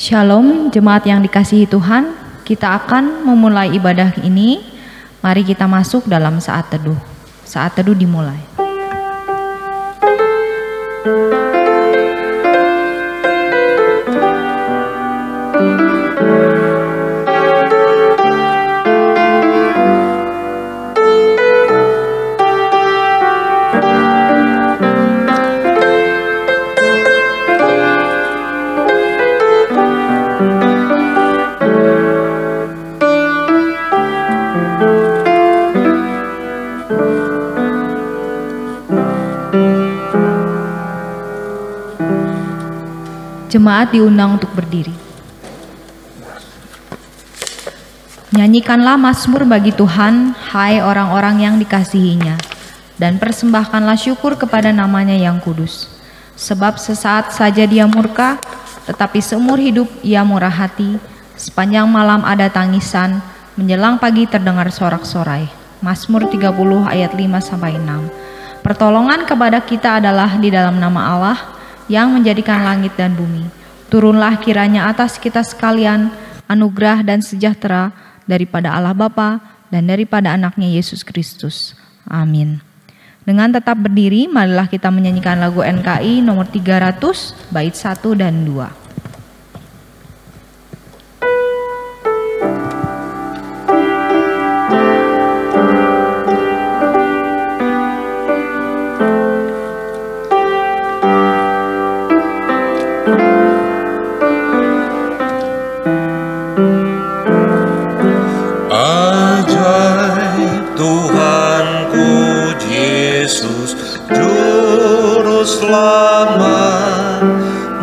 Shalom, jemaat yang dikasihi Tuhan. Kita akan memulai ibadah ini. Mari kita masuk dalam saat teduh. Saat teduh dimulai. Jemaat diundang untuk berdiri. Nyanyikanlah mazmur bagi Tuhan, hai orang-orang yang dikasihinya, dan persembahkanlah syukur kepada namanya yang kudus. Sebab sesaat saja dia murka, tetapi seumur hidup ia murah hati. Sepanjang malam ada tangisan, menjelang pagi terdengar sorak-sorai. Mazmur 30 ayat 5-6. Pertolongan kepada kita adalah di dalam nama Allah, yang menjadikan langit dan bumi. Turunlah kiranya atas kita sekalian anugerah dan sejahtera daripada Allah Bapa dan daripada anaknya Yesus Kristus. Amin. Dengan tetap berdiri, marilah kita menyanyikan lagu NKI nomor 300, bait 1 dan 2. Selamat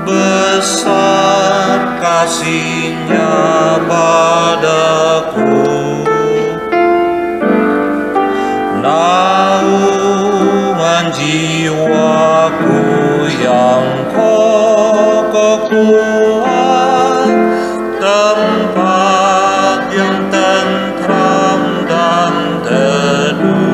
besar kasih-Nya padaku, naungan jiwaku yang kokoh kuat, tempat yang tentram dan teduh.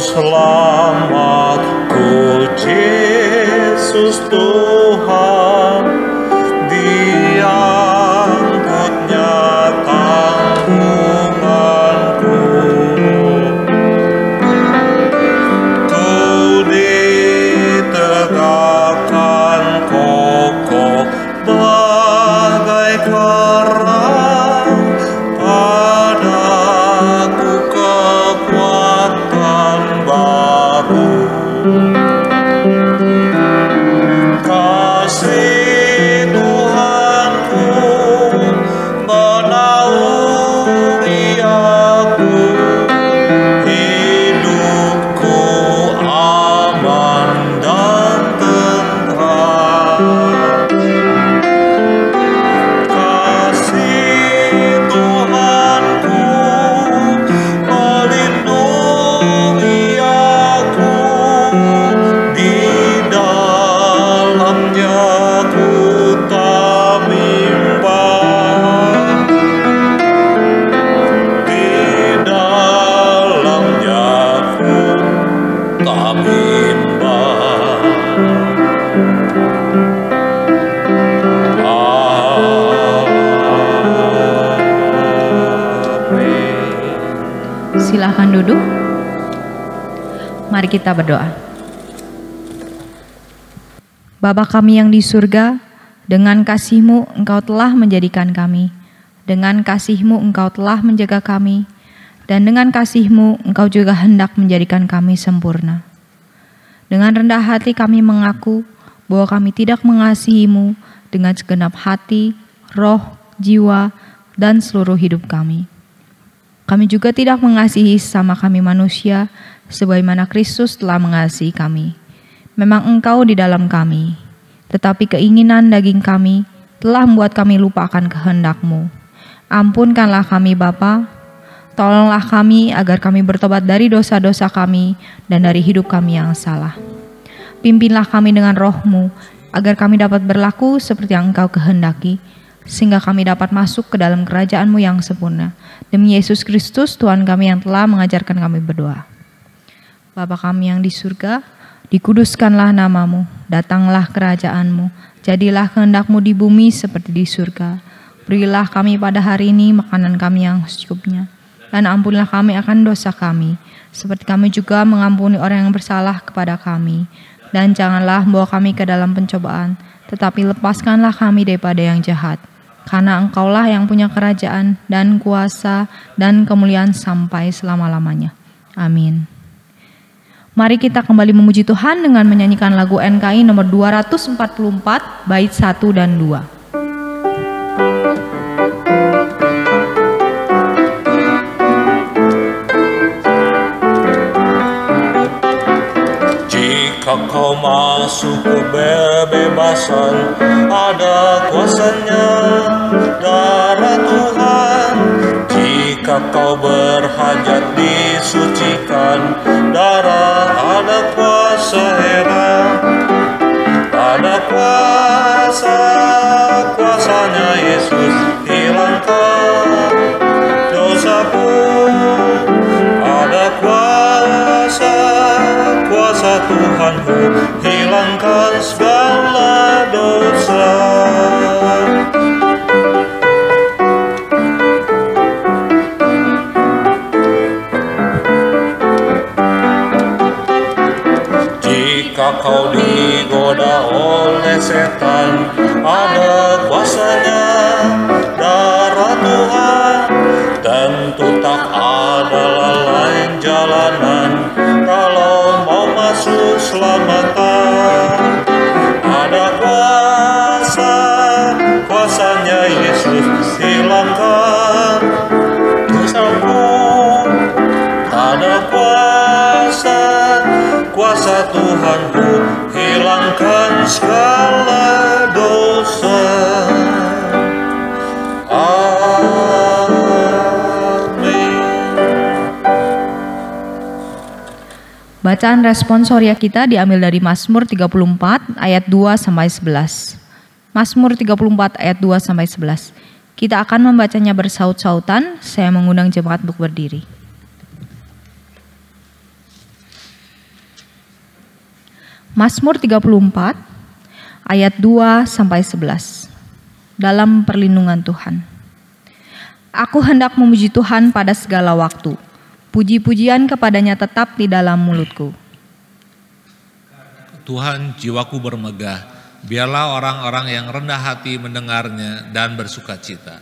Selamatku Yesus Tuhan, diangkutnya tanggunganku. Ku ditegakkan kokoh bagai karang, padaku kekuatan baru. Kasih Tuhanku menaungi aku, hidupku aman dan tentram. Kasih Tuhanku melindungi aku, di dalamnya ku tak bimbang, di dalamnya ku tak bimbang. Amin. Silakan duduk. Mari kita berdoa. Bapa kami yang di surga, Dengan kasih-Mu Engkau telah menjadikan kami. Dengan kasih-Mu Engkau telah menjaga kami. Dan dengan kasih-Mu Engkau juga hendak menjadikan kami sempurna. Dengan rendah hati kami mengaku bahwa kami tidak mengasihi-Mu dengan segenap hati, roh, jiwa, dan seluruh hidup kami. Kami juga tidak mengasihi sesama kami manusia sebagaimana Kristus telah mengasihi kami. Memang Engkau di dalam kami, tetapi keinginan daging kami telah membuat kami lupa akan kehendak-Mu. Ampunkanlah kami Bapa, tolonglah kami agar kami bertobat dari dosa-dosa kami dan dari hidup kami yang salah. Pimpinlah kami dengan roh-Mu, agar kami dapat berlaku seperti yang Engkau kehendaki, sehingga kami dapat masuk ke dalam kerajaan-Mu yang sempurna. Demi Yesus Kristus, Tuhan kami yang telah mengajarkan kami berdoa. Bapa kami yang di surga, dikuduskanlah nama-Mu, datanglah kerajaan-Mu, jadilah kehendak-Mu di bumi seperti di surga. Berilah kami pada hari ini makanan kami yang secukupnya, dan ampunilah kami akan dosa kami, seperti kami juga mengampuni orang yang bersalah kepada kami. Dan janganlah membawa kami ke dalam pencobaan, tetapi lepaskanlah kami daripada yang jahat. Karena Engkaulah yang punya kerajaan dan kuasa dan kemuliaan sampai selama-lamanya. Amin. Mari kita kembali memuji Tuhan dengan menyanyikan lagu NKI nomor 244, bait 1 dan 2. Jika kau masuk ke kebebasan, ada kuasanya darah Tuhan. Jika kau berhajat disucikan, darah ada kuasa hebat. Ada kuasanya Yesus hilangkan dosaku. Ada kuasa Tuhanku hilangkan segala dosa. Jika kau digoda oleh setan, ada kuasanya darah Tuhan. Tentu tak ada lain jalanan kalau mau masuk selamatan. Ada kuasanya Yesus hilangkan dosaku. Ada kuasa Tuhanku hilangkan segala dosa. Bacaan responsoria kita diambil dari Mazmur 34 ayat 2 sampai 11. Mazmur 34 ayat 2 sampai 11. Kita akan membacanya bersaut-sautan. Saya mengundang jemaat untuk berdiri. Mazmur 34 ayat 2 sampai 11. Dalam perlindungan Tuhan. Aku hendak memuji Tuhan pada segala waktu. Puji-pujian kepadanya tetap di dalam mulutku. Tuhan, jiwaku bermegah. Biarlah orang-orang yang rendah hati mendengarnya dan bersuka cita.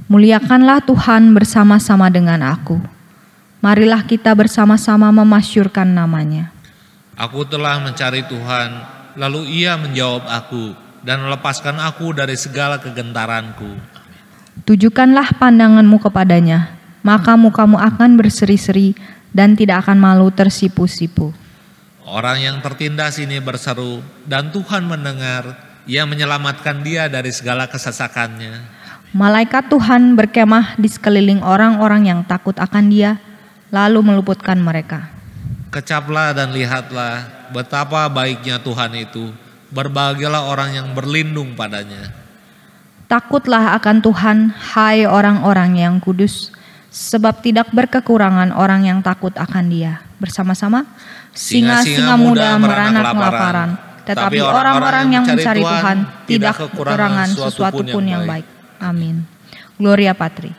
Muliakanlah Tuhan bersama-sama dengan aku. Marilah kita bersama-sama memasyurkan namanya. Aku telah mencari Tuhan, lalu Ia menjawab aku dan melepaskan aku dari segala kegentaranku. Tujukanlah pandanganmu kepadanya, maka mukamu akan berseri-seri dan tidak akan malu tersipu-sipu. Orang yang tertindas ini berseru, dan Tuhan mendengar. Ia menyelamatkan dia dari segala kesesakannya. Malaikat Tuhan berkemah di sekeliling orang-orang yang takut akan Dia, lalu meluputkan mereka. Kecaplah dan lihatlah betapa baiknya Tuhan itu. Berbahagialah orang yang berlindung padanya. Takutlah akan Tuhan, hai orang-orang yang kudus, sebab tidak berkekurangan orang yang takut akan Dia. Bersama-sama, singa-singa muda meranak kelaparan, tetapi orang-orang yang mencari Tuhan tidak kekurangan sesuatu pun yang baik. Amin. Gloria Patri.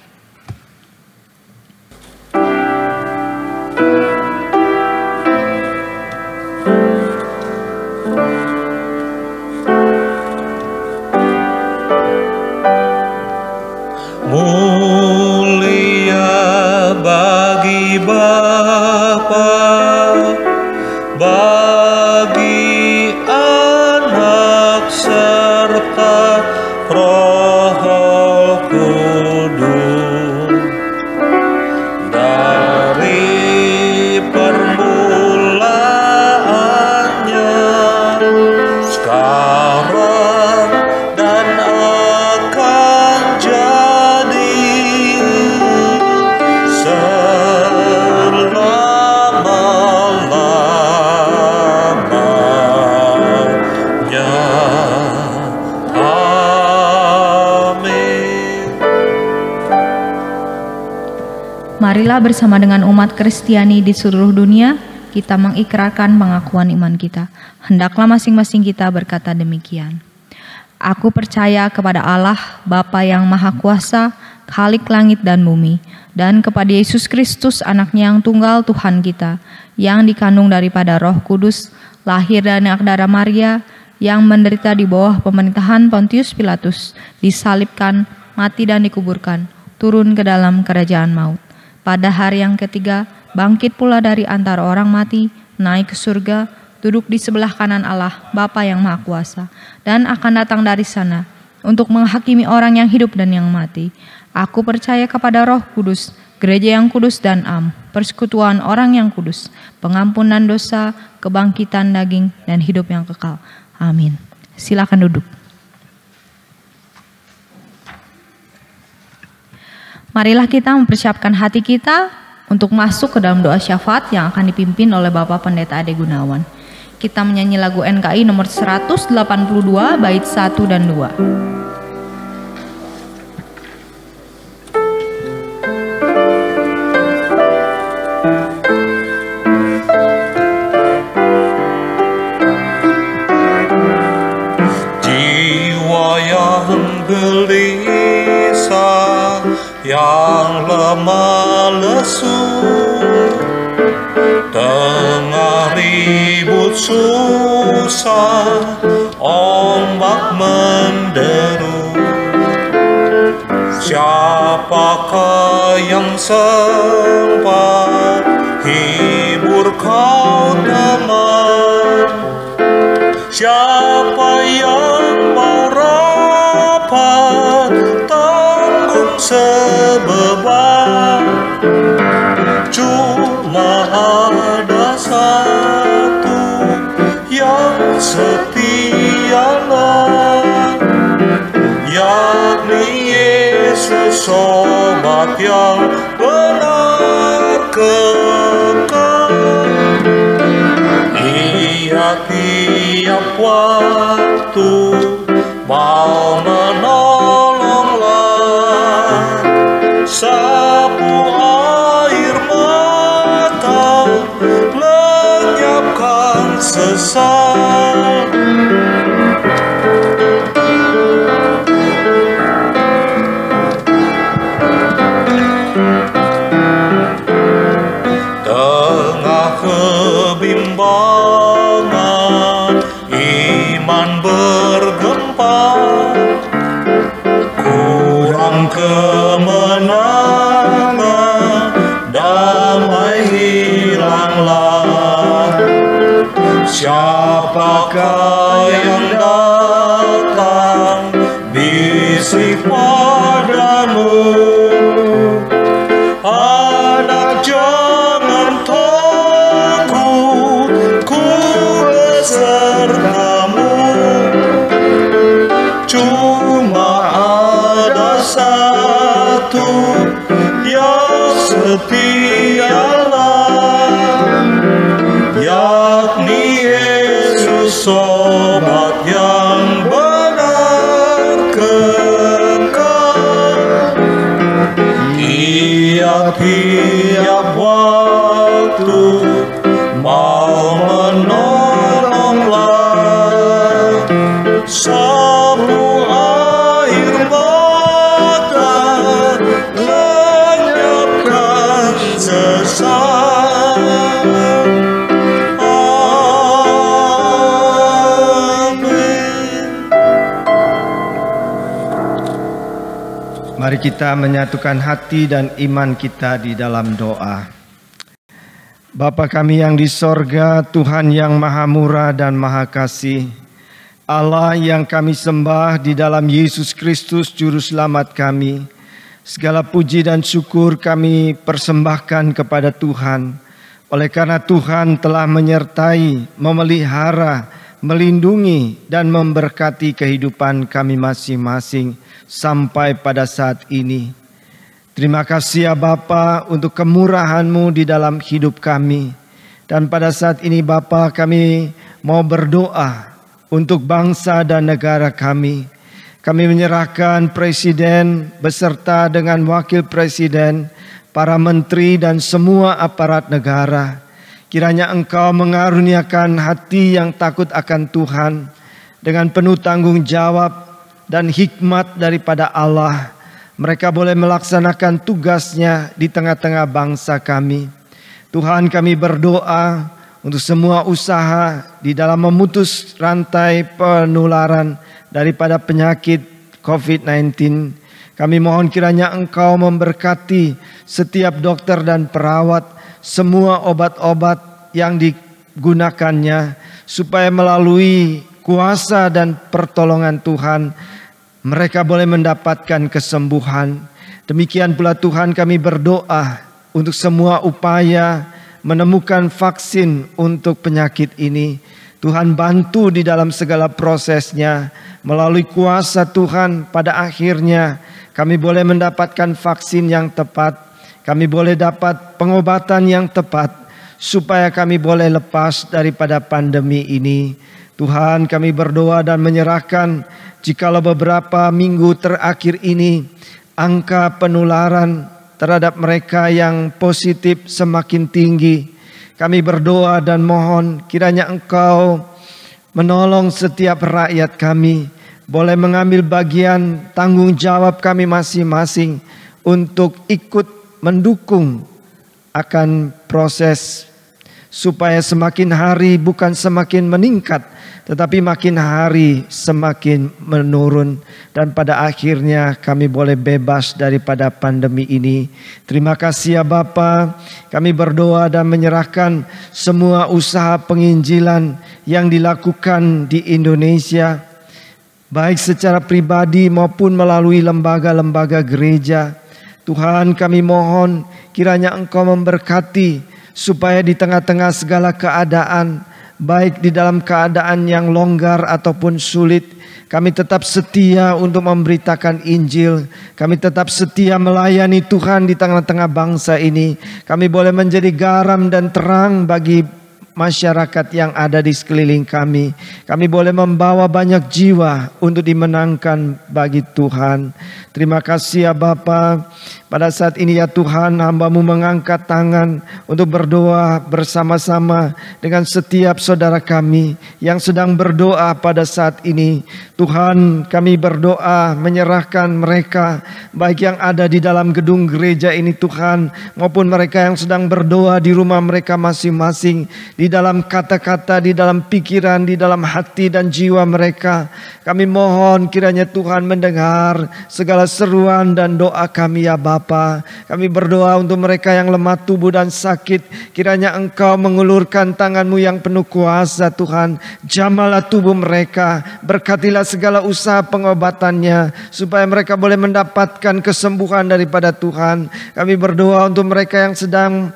marilah bersama dengan umat Kristiani di seluruh dunia, kita mengikrarkan pengakuan iman kita. Hendaklah masing-masing kita berkata demikian. Aku percaya kepada Allah, Bapa yang Maha Kuasa, Khalik langit dan bumi, dan kepada Yesus Kristus, anaknya yang tunggal Tuhan kita, yang dikandung daripada Roh Kudus, lahir dari darah Maria, yang menderita di bawah pemerintahan Pontius Pilatus, disalibkan, mati dan dikuburkan, turun ke dalam kerajaan maut. Pada hari yang ketiga, bangkit pula dari antara orang mati, naik ke surga, duduk di sebelah kanan Allah, Bapa yang Maha Kuasa, dan akan datang dari sana untuk menghakimi orang yang hidup dan yang mati. Aku percaya kepada Roh Kudus, gereja yang kudus dan am, persekutuan orang yang kudus, pengampunan dosa, kebangkitan daging, dan hidup yang kekal. Amin. Silakan duduk. Marilah kita mempersiapkan hati kita untuk masuk ke dalam doa syafaat yang akan dipimpin oleh Bapak Pendeta Ade Gunawan. Kita menyanyi lagu NKI nomor 182 bait 1 dan 2. Gelisah yang lemah lesu, tengah ribut susah, ombak menderu. Siapakah yang sempat hibur kau teman? Siapa yang mau tanggung sebeban? Cuma ada satu yang setia, yakni Yesus, sobat yang benar kekal. Ia tiap waktu mau menolonglah, sapu air mata, lenyapkan sesal. Tengah kebimbangan, iman bergempar, kurang kemenangan, damai hilanglah. Siapakah yang datang bisik padamu? Anak jangan takut, ku besertamu. Cuma ada satu yang setialah, yakni Yesus, sobat yang benar kekal. Tiap-tiap waktu mau menolonglah, sapu air mata, lenyapkan sesal. Mari kita menyatukan hati dan iman kita di dalam doa. Bapa kami yang di sorga, Tuhan yang maha murah dan maha kasih, Allah yang kami sembah di dalam Yesus Kristus Juru Selamat kami, segala puji dan syukur kami persembahkan kepada Tuhan. Oleh karena Tuhan telah menyertai, memelihara, melindungi dan memberkati kehidupan kami masing-masing sampai pada saat ini. Terima kasih ya Bapa untuk kemurahan-Mu di dalam hidup kami. Dan pada saat ini Bapa, kami mau berdoa untuk bangsa dan negara kami. Kami menyerahkan Presiden beserta dengan Wakil Presiden para menteri dan semua aparat negara. Kiranya Engkau mengaruniakan hati yang takut akan Tuhan dengan penuh tanggung jawab dan hikmat daripada Allah. Mereka boleh melaksanakan tugasnya di tengah-tengah bangsa kami. Tuhan, kami berdoa untuk semua usaha di dalam memutus rantai penularan daripada penyakit COVID-19. Kami mohon kiranya Engkau memberkati setiap dokter dan perawat, semua obat-obat yang digunakannya, supaya melalui kuasa dan pertolongan Tuhan mereka boleh mendapatkan kesembuhan. Demikian pula Tuhan, kami berdoa untuk semua upaya menemukan vaksin untuk penyakit ini. Tuhan, bantu di dalam segala prosesnya. Melalui kuasa Tuhan, pada akhirnya kami boleh mendapatkan vaksin yang tepat. Kami boleh dapat pengobatan yang tepat, supaya kami boleh lepas daripada pandemi ini. Tuhan, kami berdoa dan menyerahkan, jikalau beberapa minggu terakhir ini angka penularan terhadap mereka yang positif semakin tinggi, kami berdoa dan mohon kiranya Engkau menolong setiap rakyat kami, boleh mengambil bagian tanggung jawab kami masing-masing untuk ikut mendukung akan proses, supaya semakin hari bukan semakin meningkat, tetapi makin hari semakin menurun. Dan pada akhirnya kami boleh bebas daripada pandemi ini. Terima kasih ya Bapa. Kami berdoa dan menyerahkan semua usaha penginjilan yang dilakukan di Indonesia, baik secara pribadi maupun melalui lembaga-lembaga gereja. Tuhan, kami mohon kiranya Engkau memberkati, supaya di tengah-tengah segala keadaan, baik di dalam keadaan yang longgar ataupun sulit, kami tetap setia untuk memberitakan Injil. Kami tetap setia melayani Tuhan di tengah-tengah bangsa ini. Kami boleh menjadi garam dan terang bagi masyarakat yang ada di sekeliling kami. Kami boleh membawa banyak jiwa untuk dimenangkan bagi Tuhan. Terima kasih ya Bapa. Pada saat ini ya Tuhan, hamba-Mu mengangkat tangan untuk berdoa bersama-sama dengan setiap saudara kami yang sedang berdoa pada saat ini. Tuhan, kami berdoa menyerahkan mereka, baik yang ada di dalam gedung gereja ini Tuhan, maupun mereka yang sedang berdoa di rumah mereka masing-masing, di dalam kata-kata, di dalam pikiran, di dalam hati dan jiwa mereka. Kami mohon kiranya Tuhan mendengar segala seruan dan doa kami ya Bapa. Kami berdoa untuk mereka yang lemah tubuh dan sakit. Kiranya Engkau mengulurkan tangan-Mu yang penuh kuasa Tuhan. Jamalah tubuh mereka. Berkatilah segala usaha pengobatannya, supaya mereka boleh mendapatkan kesembuhan daripada Tuhan. Kami berdoa untuk mereka yang sedang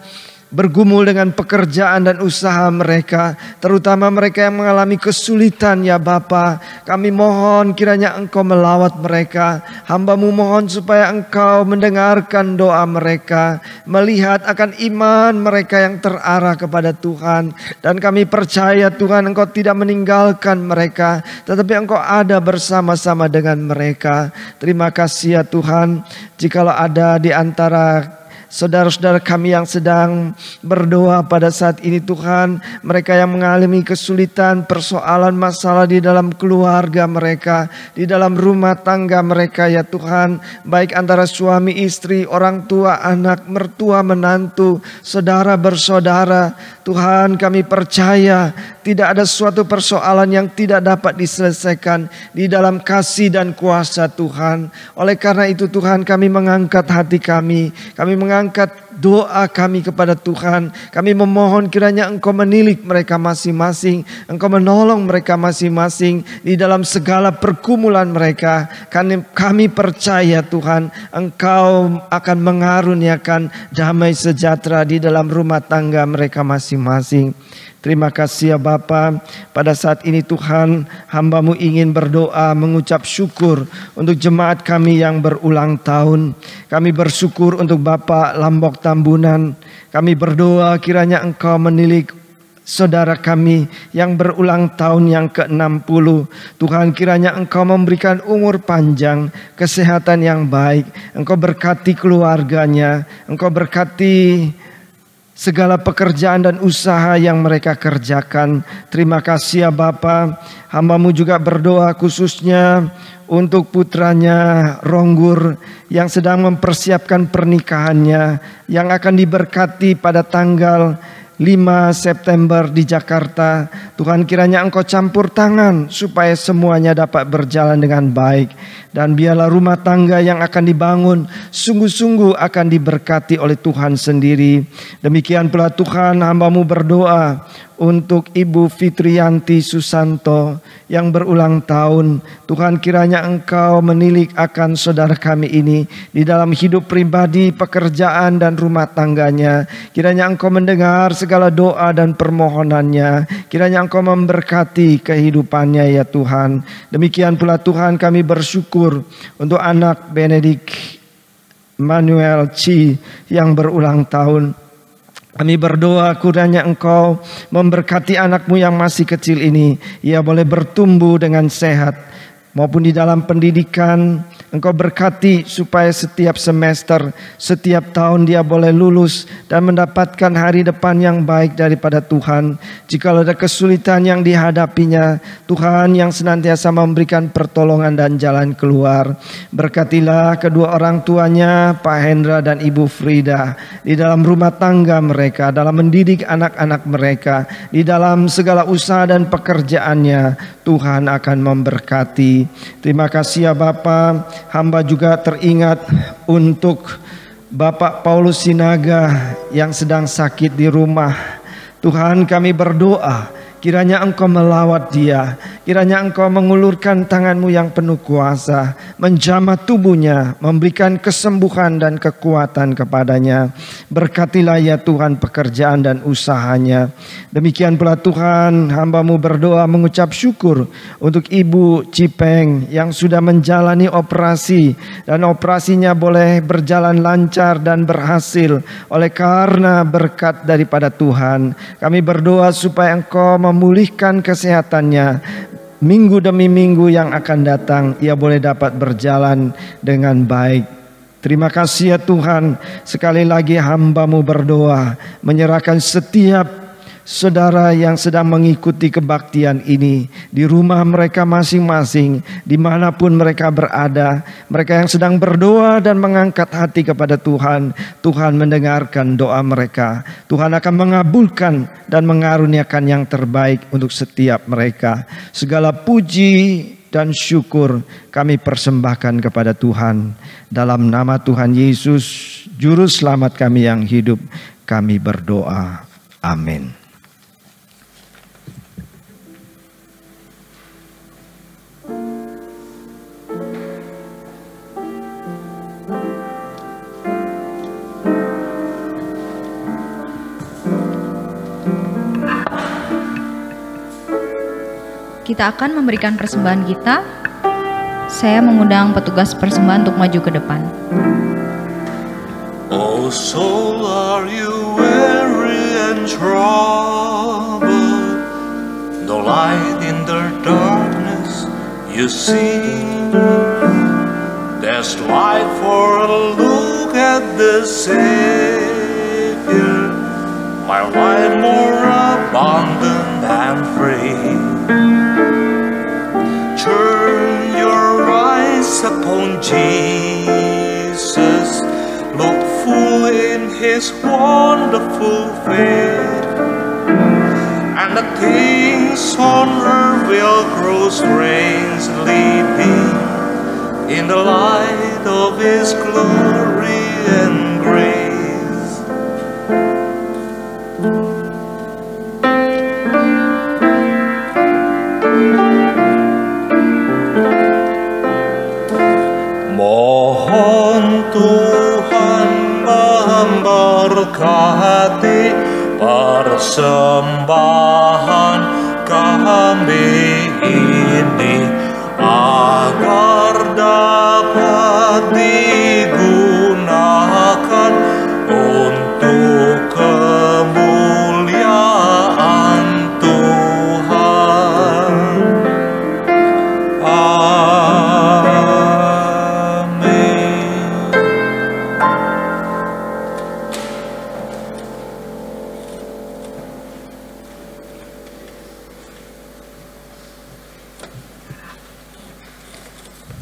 bergumul dengan pekerjaan dan usaha mereka, terutama mereka yang mengalami kesulitan ya Bapa. Kami mohon kiranya Engkau melawat mereka. Hamba-Mu mohon supaya Engkau mendengarkan doa mereka, melihat akan iman mereka yang terarah kepada Tuhan. Dan kami percaya Tuhan, Engkau tidak meninggalkan mereka, tetapi Engkau ada bersama-sama dengan mereka. Terima kasih ya Tuhan. Jikalau ada di antara saudara-saudara kami yang sedang berdoa pada saat ini Tuhan, mereka yang mengalami kesulitan, persoalan, masalah di dalam keluarga mereka, di dalam rumah tangga mereka ya Tuhan, baik antara suami istri, orang tua, anak, mertua, menantu, saudara bersaudara. Tuhan, kami percaya tidak ada suatu persoalan yang tidak dapat diselesaikan di dalam kasih dan kuasa Tuhan. Oleh karena itu Tuhan, kami mengangkat hati kami mengangkat doa kami kepada Tuhan. Kami memohon kiranya Engkau menilik mereka masing-masing, Engkau menolong mereka masing-masing di dalam segala pergumulan mereka. Kami percaya Tuhan, Engkau akan mengaruniakan damai sejahtera di dalam rumah tangga mereka masing-masing. Terima kasih ya Bapa. Pada saat ini Tuhan, hamba-Mu ingin berdoa mengucap syukur untuk jemaat kami yang berulang tahun. Kami bersyukur untuk Bapak Lambok Tambunan. Kami berdoa kiranya Engkau menilik saudara kami yang berulang tahun yang ke-60. Tuhan, kiranya Engkau memberikan umur panjang, kesehatan yang baik. Engkau berkati keluarganya, Engkau berkati segala pekerjaan dan usaha yang mereka kerjakan. Terima kasih ya Bapa. Hamba-Mu juga berdoa khususnya untuk putranya Ronggur yang sedang mempersiapkan pernikahannya, yang akan diberkati pada tanggal 5 September di Jakarta. Tuhan, kiranya Engkau campur tangan supaya semuanya dapat berjalan dengan baik. Dan biarlah rumah tangga yang akan dibangun sungguh-sungguh akan diberkati oleh Tuhan sendiri. Demikian pula Tuhan, hamba-Mu berdoa untuk Ibu Fitriyanti Susanto yang berulang tahun. Tuhan, kiranya Engkau menilik akan saudara kami ini di dalam hidup pribadi, pekerjaan dan rumah tangganya. Kiranya Engkau mendengar segala doa dan permohonannya. Kiranya Engkau memberkati kehidupannya ya Tuhan. Demikian pula Tuhan, kami bersyukur untuk anak Benedik Manuel Chi yang berulang tahun. Kami berdoa kiranya Engkau memberkati anakmu yang masih kecil ini. Ia boleh bertumbuh dengan sehat maupun di dalam pendidikan. Engkau berkati supaya setiap semester, setiap tahun dia boleh lulus dan mendapatkan hari depan yang baik daripada Tuhan. Jika ada kesulitan yang dihadapinya, Tuhan yang senantiasa memberikan pertolongan dan jalan keluar. Berkatilah kedua orang tuanya, Pak Hendra dan Ibu Frida, di dalam rumah tangga mereka, dalam mendidik anak-anak mereka, di dalam segala usaha dan pekerjaannya. Tuhan akan memberkati. Terima kasih ya Bapa. Hamba juga teringat untuk Bapak Paulus Sinaga yang sedang sakit di rumah. Tuhan, kami berdoa kiranya Engkau melawat dia, kiranya Engkau mengulurkan tangan-Mu yang penuh kuasa, menjamah tubuhnya, memberikan kesembuhan dan kekuatan kepadanya. Berkatilah ya Tuhan pekerjaan dan usahanya. Demikian pula Tuhan, hamba-Mu berdoa mengucap syukur untuk Ibu Cipeng yang sudah menjalani operasi dan operasinya boleh berjalan lancar dan berhasil oleh karena berkat daripada Tuhan. Kami berdoa supaya Engkau memulihkan kesehatannya. Minggu demi minggu yang akan datang ia boleh dapat berjalan dengan baik. Terima kasih ya Tuhan. Sekali lagi hamba-Mu berdoa menyerahkan setiap saudara yang sedang mengikuti kebaktian ini di rumah mereka masing-masing, dimanapun mereka berada. Mereka yang sedang berdoa dan mengangkat hati kepada Tuhan, Tuhan mendengarkan doa mereka. Tuhan akan mengabulkan dan mengaruniakan yang terbaik untuk setiap mereka. Segala puji dan syukur kami persembahkan kepada Tuhan. Dalam nama Tuhan Yesus, Juru Selamat kami yang hidup, kami berdoa. Amin. Kita akan memberikan persembahan kita. Saya mengundang petugas persembahan untuk maju ke depan. Oh soul, are you weary and troubled? No light in the darkness you see. There's light for a look at the Savior, my life more abundant and free. Turn your eyes upon Jesus, look full in His wonderful face, and the things on earth will grow strangely dim in the light of His glory and grace. Mohon Tuhan memberkati persembahan kami ini, agar dapat digunakan untuk kemuliaan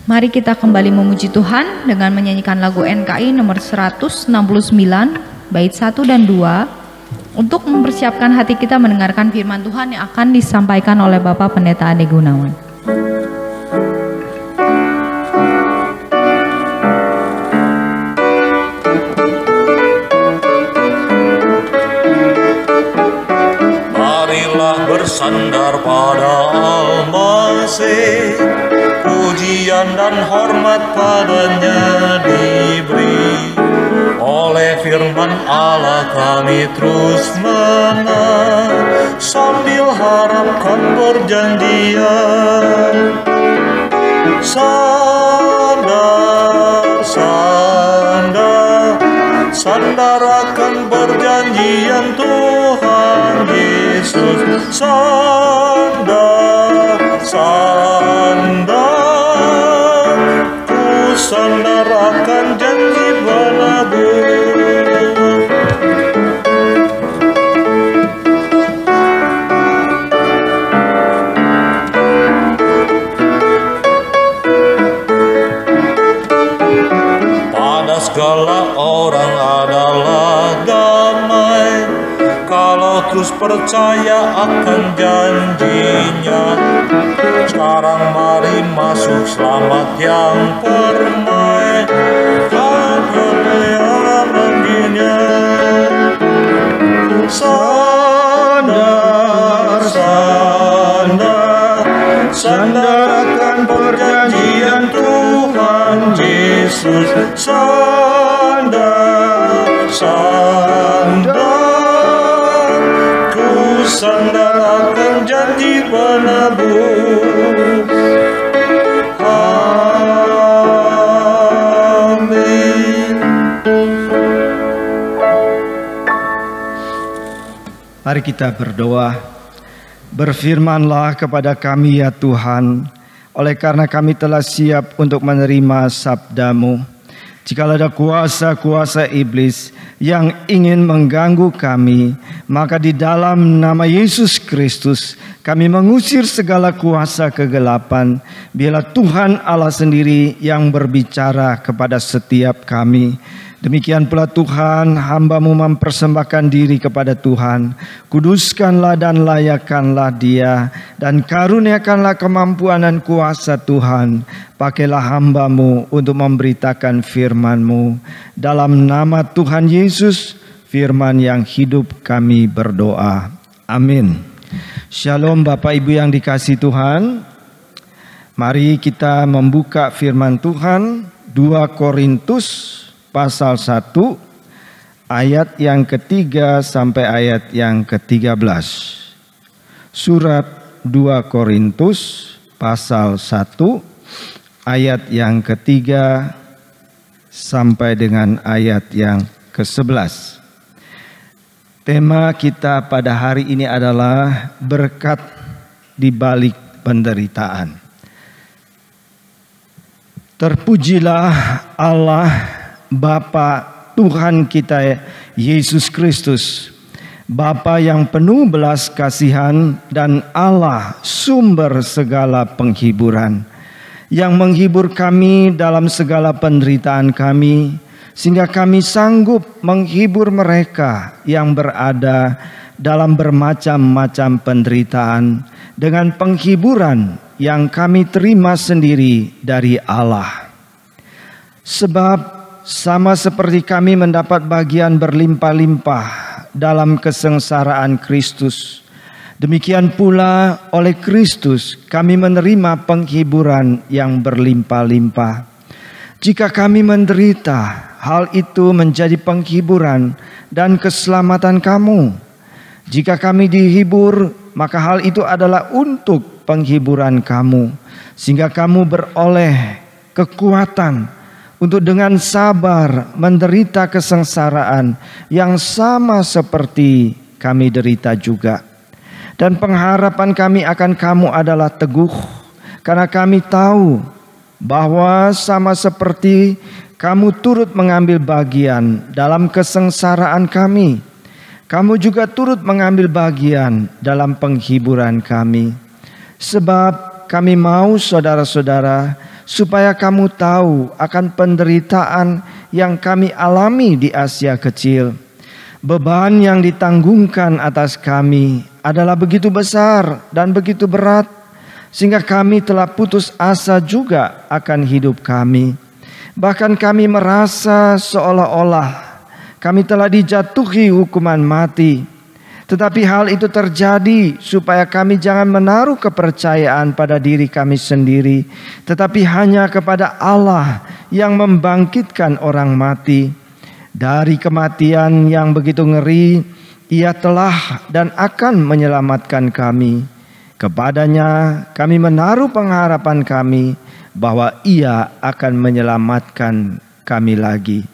Mari kita kembali memuji Tuhan dengan menyanyikan lagu NKI nomor 169 bait 1 dan 2 untuk mempersiapkan hati kita mendengarkan firman Tuhan yang akan disampaikan oleh Bapak Pendeta Ade Gunawan. Marilah bersandar pada Al-Masih, pujian dan hormat padanya diberi. Oleh firman Allah kami terus menang, sambil harapkan perjanjian. Sandar, sandar, sandar akan perjanjian Tuhan Yesus. Sandar, sandar, sandar akan janji penebus. Pada segala orang adalah damai, kalau terus percaya akan janjinya. Sekarang mari masuk selamat yang permai, yang baginya. Sandar, sandar, sandar akan perjanjian Tuhan Yesus. Sandar, sandar, ku sandar akan janji penebus. Amin. Mari kita berdoa. Berfirmanlah kepada kami ya Tuhan, oleh karena kami telah siap untuk menerima sabda-Mu. Jikalau ada kuasa-kuasa iblis yang ingin mengganggu kami, maka di dalam nama Yesus Kristus kami mengusir segala kuasa kegelapan. Biarlah Tuhan Allah sendiri yang berbicara kepada setiap kami. Demikian pula Tuhan, hamba-Mu mempersembahkan diri kepada Tuhan. Kuduskanlah dan layakkanlah dia, dan karuniakanlah kemampuan dan kuasa Tuhan. Pakailah hamba-Mu untuk memberitakan firman-Mu. Dalam nama Tuhan Yesus, firman yang hidup kami berdoa. Amin. Shalom Bapak Ibu yang dikasihi Tuhan. Mari kita membuka firman Tuhan 2 Korintus pasal 1 ayat yang ketiga sampai ayat yang ke-13. Surat 2 Korintus pasal 1 ayat yang ketiga sampai dengan ayat yang ke-11. Tema kita pada hari ini adalah berkat di balik penderitaan. Terpujilah Allah Bapa Tuhan kita Yesus Kristus, Bapa yang penuh belas kasihan dan Allah sumber segala penghiburan, yang menghibur kami dalam segala penderitaan kami, sehingga kami sanggup menghibur mereka yang berada dalam bermacam-macam penderitaan dengan penghiburan yang kami terima sendiri dari Allah. Sebab sama seperti kami mendapat bagian berlimpah-limpah dalam kesengsaraan Kristus, demikian pula oleh Kristus kami menerima penghiburan yang berlimpah-limpah. Jika kami menderita, hal itu menjadi penghiburan dan keselamatan kamu. Jika kami dihibur, maka hal itu adalah untuk penghiburan kamu, sehingga kamu beroleh kekuatan untuk dengan sabar menderita kesengsaraan yang sama seperti kami derita juga. Dan pengharapan kami akan kamu adalah teguh, karena kami tahu bahwa sama seperti kamu turut mengambil bagian dalam kesengsaraan kami, kamu juga turut mengambil bagian dalam penghiburan kami. Sebab kami mau saudara-saudara supaya kamu tahu akan penderitaan yang kami alami di Asia Kecil. Beban yang ditanggungkan atas kami adalah begitu besar dan begitu berat, sehingga kami telah putus asa juga akan hidup kami. Bahkan kami merasa seolah-olah kami telah dijatuhi hukuman mati. Tetapi hal itu terjadi supaya kami jangan menaruh kepercayaan pada diri kami sendiri, tetapi hanya kepada Allah yang membangkitkan orang mati. Dari kematian yang begitu ngeri, Ia telah dan akan menyelamatkan kami. Kepadanya kami menaruh pengharapan kami bahwa Ia akan menyelamatkan kami lagi.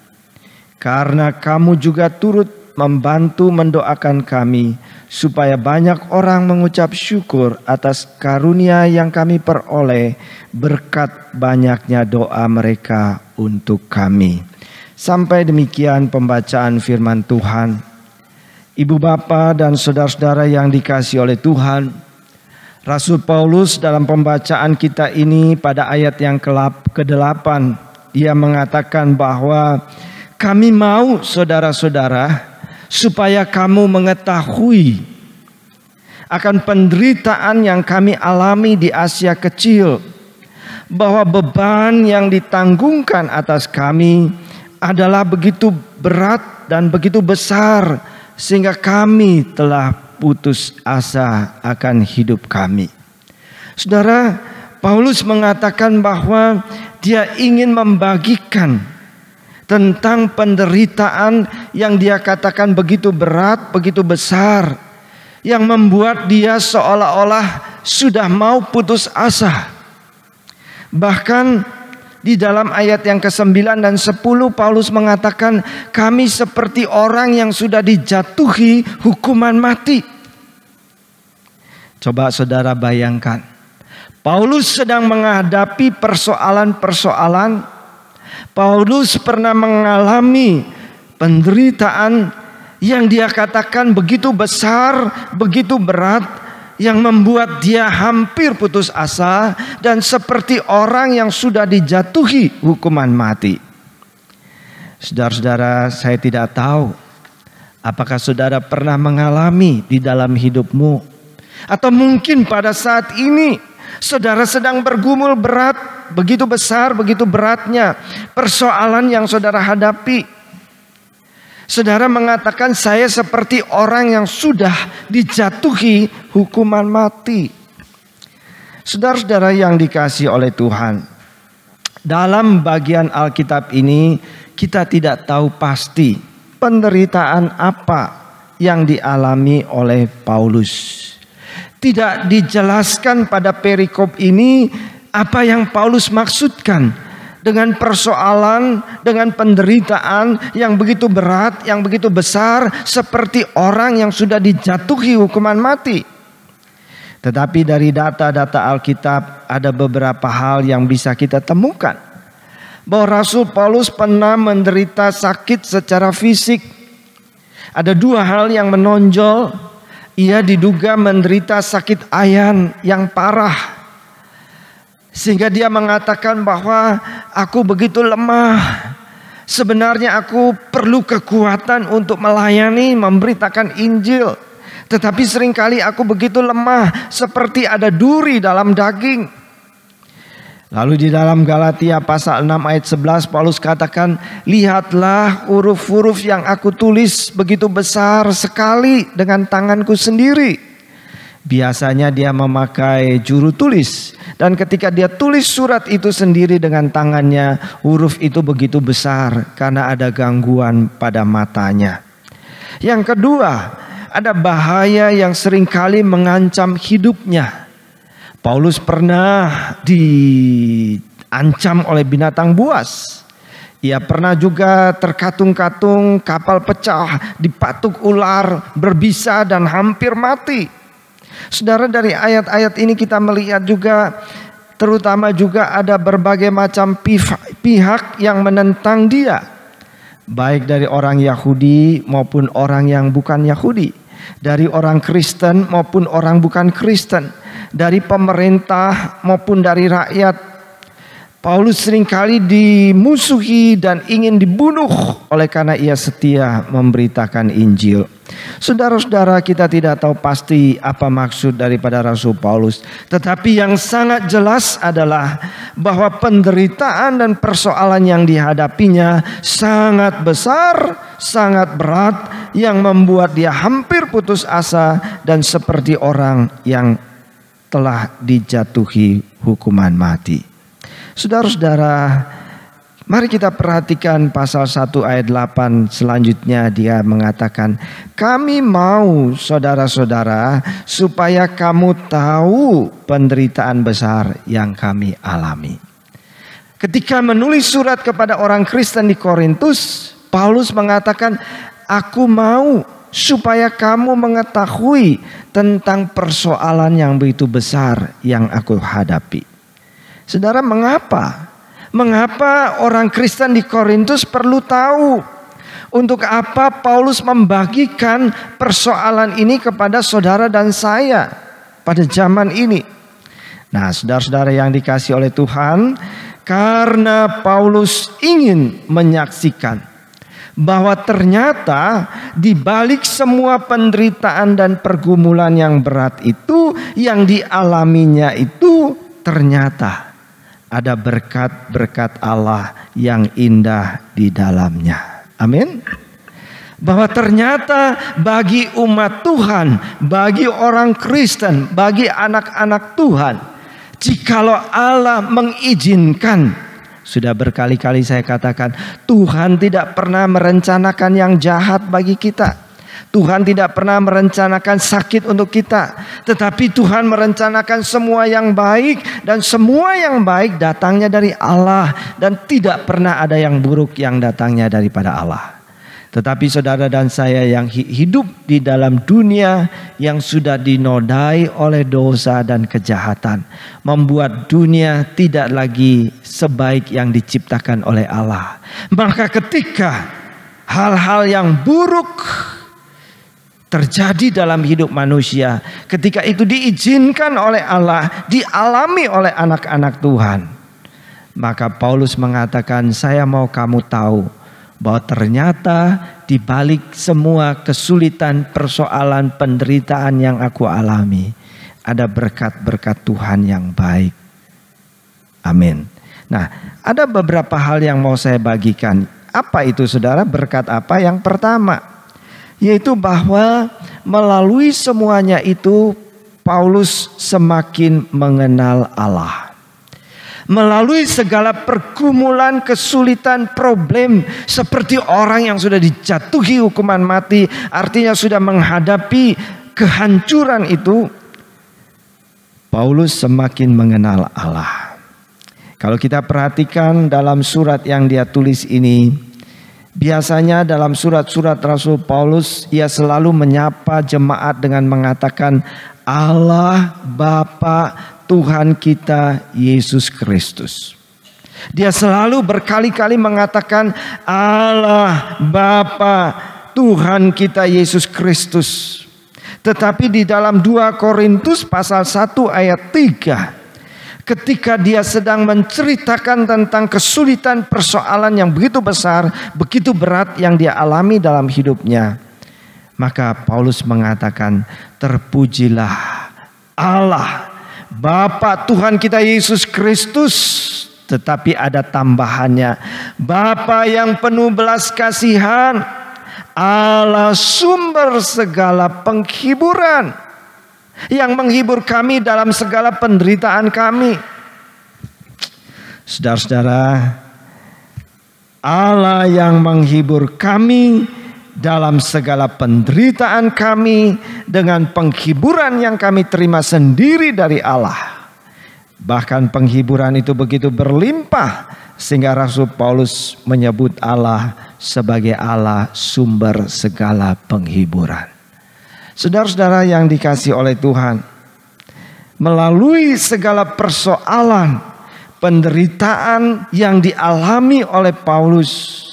Karena kamu juga turut membantu mendoakan kami supaya banyak orang mengucap syukur atas karunia yang kami peroleh berkat banyaknya doa mereka untuk kami. Sampai demikian pembacaan firman Tuhan. Ibu bapa dan saudara-saudara yang dikasihi oleh Tuhan, Rasul Paulus dalam pembacaan kita ini pada ayat yang ke-8, dia mengatakan bahwa kami mau saudara-saudara supaya kamu mengetahui akan penderitaan yang kami alami di Asia Kecil, bahwa beban yang ditanggungkan atas kami adalah begitu berat dan begitu besar, sehingga kami telah putus asa akan hidup kami. Saudara, Paulus mengatakan bahwa dia ingin membagikan tentang penderitaan yang dia katakan begitu berat, begitu besar, yang membuat dia seolah-olah sudah mau putus asa. Bahkan di dalam ayat yang ke-9 dan 10 Paulus mengatakan, kami seperti orang yang sudah dijatuhi hukuman mati. Coba saudara bayangkan, Paulus sedang menghadapi persoalan-persoalan. Paulus pernah mengalami penderitaan yang dia katakan begitu besar, begitu berat, yang membuat dia hampir putus asa dan seperti orang yang sudah dijatuhi hukuman mati. Saudara-saudara, saya tidak tahu apakah saudara pernah mengalami di dalam hidupmu, atau mungkin pada saat ini saudara sedang bergumul berat, begitu besar, begitu beratnya persoalan yang saudara hadapi. Saudara mengatakan, saya seperti orang yang sudah dijatuhi hukuman mati. Saudara-saudara yang dikasihi oleh Tuhan, dalam bagian Alkitab ini kita tidak tahu pasti penderitaan apa yang dialami oleh Paulus. Tidak dijelaskan pada perikop ini apa yang Paulus maksudkan dengan persoalan, dengan penderitaan yang begitu berat, yang begitu besar, seperti orang yang sudah dijatuhi hukuman mati. Tetapi dari data-data Alkitab ada beberapa hal yang bisa kita temukan, bahwa Rasul Paulus pernah menderita sakit secara fisik. Ada dua hal yang menonjol. Ia diduga menderita sakit ayan yang parah, sehingga dia mengatakan bahwa aku begitu lemah. Sebenarnya aku perlu kekuatan untuk melayani, memberitakan Injil, tetapi seringkali aku begitu lemah, seperti ada duri dalam daging. Lalu di dalam Galatia pasal 6 ayat 11 Paulus katakan, lihatlah huruf-huruf yang aku tulis begitu besar sekali dengan tanganku sendiri. Biasanya dia memakai juru tulis, dan ketika dia tulis surat itu sendiri dengan tangannya, huruf itu begitu besar karena ada gangguan pada matanya. Yang kedua, ada bahaya yang seringkali mengancam hidupnya. Paulus pernah diancam oleh binatang buas. Ia pernah juga terkatung-katung, kapal pecah, dipatuk ular, berbisa dan hampir mati. Saudara, dari ayat-ayat ini kita melihat juga, terutama juga ada berbagai macam pihak yang menentang dia, baik dari orang Yahudi maupun orang yang bukan Yahudi, dari orang Kristen maupun orang bukan Kristen. dari pemerintah maupun dari rakyat. Paulus seringkali dimusuhi dan ingin dibunuh oleh karena ia setia memberitakan Injil. Saudara-saudara, kita tidak tahu pasti apa maksud daripada Rasul Paulus. Tetapi yang sangat jelas adalah bahwa penderitaan dan persoalan yang dihadapinya sangat besar, sangat berat, yang membuat dia hampir putus asa dan seperti orang yang telah dijatuhi hukuman mati. Saudara-saudara, mari kita perhatikan pasal 1 ayat 8 selanjutnya. Dia mengatakan, kami mau saudara-saudara supaya kamu tahu penderitaan besar yang kami alami. Ketika menulis surat kepada orang Kristen di Korintus, Paulus mengatakan, aku mau supaya kamu mengetahui tentang persoalan yang begitu besar yang aku hadapi. Saudara, mengapa? Mengapa orang Kristen di Korintus perlu tahu? Untuk apa Paulus membagikan persoalan ini kepada saudara dan saya pada zaman ini? Nah, saudara-saudara yang dikasihi oleh Tuhan, karena Paulus ingin menyaksikan bahwa ternyata di balik semua penderitaan dan pergumulan yang berat itu, yang dialaminya itu ternyata ada berkat-berkat Allah yang indah di dalamnya. Amin. Bahwa ternyata bagi umat Tuhan, bagi orang Kristen, bagi anak-anak Tuhan, jikalau Allah mengizinkan, sudah berkali-kali saya katakan, Tuhan tidak pernah merencanakan yang jahat bagi kita. Tuhan tidak pernah merencanakan sakit untuk kita, tetapi Tuhan merencanakan semua yang baik, dan semua yang baik datangnya dari Allah, dan tidak pernah ada yang buruk yang datangnya daripada Allah. Tetapi saudara dan saya yang hidup di dalam dunia yang sudah dinodai oleh dosa dan kejahatan, membuat dunia tidak lagi sebaik yang diciptakan oleh Allah. Maka ketika hal-hal yang buruk terjadi dalam hidup manusia, ketika itu diizinkan oleh Allah, dialami oleh anak-anak Tuhan, maka Paulus mengatakan, saya mau kamu tahu bahwa ternyata di balik semua kesulitan, persoalan, penderitaan yang aku alami, ada berkat-berkat Tuhan yang baik. Amin. Nah, ada beberapa hal yang mau saya bagikan. Apa itu saudara? Berkat apa? Yang pertama, yaitu bahwa melalui semuanya itu Paulus semakin mengenal Allah. Melalui segala pergumulan, kesulitan, problem, seperti orang yang sudah dijatuhi hukuman mati, artinya sudah menghadapi kehancuran itu, Paulus semakin mengenal Allah. Kalau kita perhatikan dalam surat yang dia tulis ini, biasanya dalam surat-surat Rasul Paulus, ia selalu menyapa jemaat dengan mengatakan, Allah Bapa Tuhan kita Yesus Kristus. Dia selalu berkali-kali mengatakan Allah Bapa Tuhan kita Yesus Kristus. Tetapi di dalam 2 Korintus pasal 1 ayat 3, ketika dia sedang menceritakan tentang kesulitan persoalan yang begitu besar, begitu berat yang dia alami dalam hidupnya, maka Paulus mengatakan, terpujilah Allah Bapa Tuhan kita Yesus Kristus. Tetapi ada tambahannya, Bapa yang penuh belas kasihan, Allah sumber segala penghiburan, yang menghibur kami dalam segala penderitaan kami. Saudara-saudara, Allah yang menghibur kami dalam segala penderitaan kami dengan penghiburan yang kami terima sendiri dari Allah. Bahkan penghiburan itu begitu berlimpah sehingga Rasul Paulus menyebut Allah sebagai Allah sumber segala penghiburan. Saudara-saudara yang dikasihi oleh Tuhan, melalui segala persoalan, penderitaan yang dialami oleh Paulus,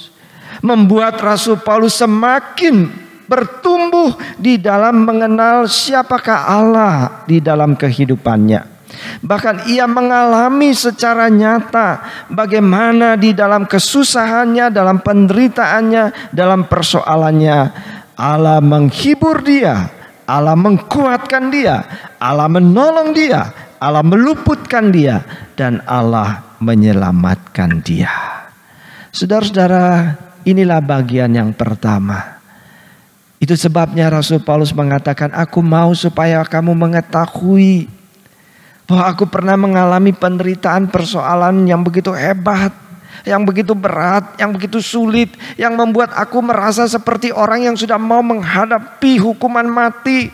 membuat Rasul Paulus semakin bertumbuh bertumbuh di dalam mengenal siapakah Allah di dalam kehidupannya. Bahkan ia mengalami secara nyata bagaimana di dalam kesusahannya, dalam penderitaannya, dalam persoalannya, Allah menghibur dia, Allah menguatkan dia, Allah menolong dia, Allah meluputkan dia, dan Allah menyelamatkan dia. Saudara-saudara, inilah bagian yang pertama. Itu sebabnya Rasul Paulus mengatakan, aku mau supaya kamu mengetahui bahwa aku pernah mengalami penderitaan persoalan yang begitu hebat, yang begitu berat, yang begitu sulit, yang membuat aku merasa seperti orang yang sudah mau menghadapi hukuman mati.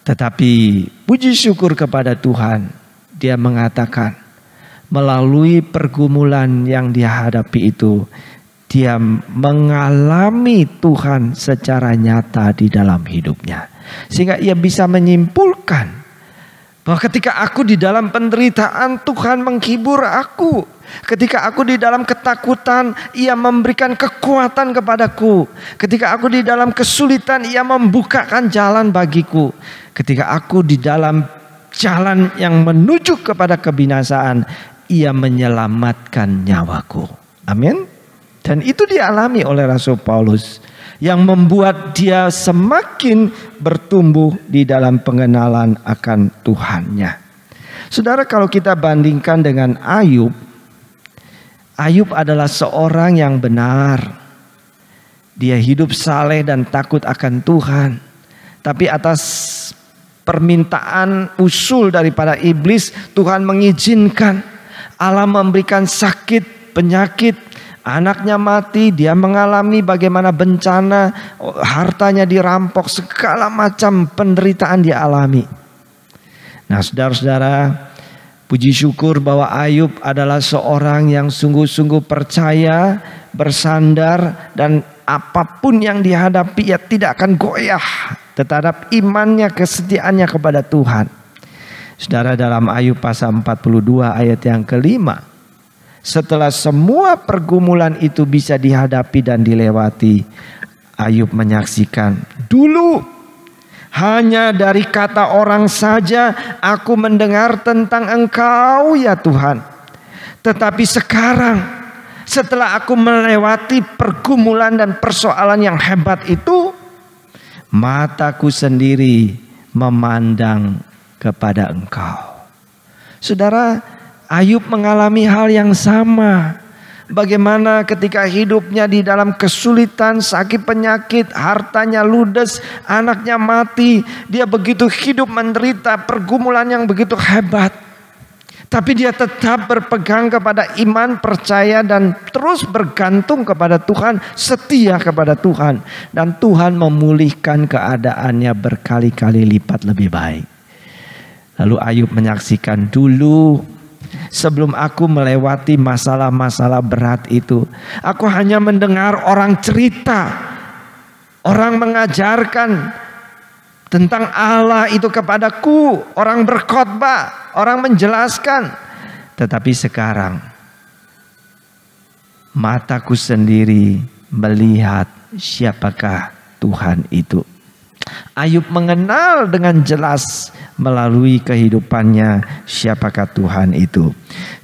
Tetapi puji syukur kepada Tuhan, dia mengatakan melalui pergumulan yang dia hadapi itu, dia mengalami Tuhan secara nyata di dalam hidupnya. Sehingga ia bisa menyimpulkan bahwa ketika aku di dalam penderitaan, Tuhan menghibur aku. Ketika aku di dalam ketakutan, ia memberikan kekuatan kepadaku. Ketika aku di dalam kesulitan, ia membukakan jalan bagiku. Ketika aku di dalam jalan yang menuju kepada kebinasaan, ia menyelamatkan nyawaku. Amin. Dan itu dialami oleh Rasul Paulus, yang membuat dia semakin bertumbuh di dalam pengenalan akan Tuhannya. Saudara, kalau kita bandingkan dengan Ayub, Ayub adalah seorang yang benar. Dia hidup saleh dan takut akan Tuhan. Tapi atas permintaan usul daripada iblis, Tuhan mengizinkan. Allah memberikan sakit, penyakit, anaknya mati, dia mengalami bagaimana bencana, hartanya dirampok, segala macam penderitaan dia alami. Nah, saudara-saudara, puji syukur bahwa Ayub adalah seorang yang sungguh-sungguh percaya, bersandar, dan apapun yang dihadapi ia tidak akan goyah terhadap imannya, kesetiaannya kepada Tuhan. Saudara, dalam Ayub pasal 42 ayat yang kelima, setelah semua pergumulan itu bisa dihadapi dan dilewati, Ayub menyaksikan, dulu hanya dari kata orang saja aku mendengar tentang Engkau ya Tuhan. Tetapi sekarang setelah aku melewati pergumulan dan persoalan yang hebat itu, mataku sendiri memandang kepada Engkau. Saudara, Ayub mengalami hal yang sama. Bagaimana ketika hidupnya di dalam kesulitan, sakit penyakit, hartanya ludes, anaknya mati. Dia begitu hidup menderita pergumulan yang begitu hebat. Tapi dia tetap berpegang kepada iman, percaya, dan terus bergantung kepada Tuhan, setia kepada Tuhan. Dan Tuhan memulihkan keadaannya berkali-kali lipat lebih baik. Lalu Ayub menyaksikan, dulu sebelum aku melewati masalah-masalah berat itu, aku hanya mendengar orang cerita, orang mengajarkan tentang Allah itu kepadaku, orang berkhotbah, orang menjelaskan. Tetapi sekarang mataku sendiri melihat siapakah Tuhan itu. Ayub mengenal dengan jelas melalui kehidupannya siapakah Tuhan itu.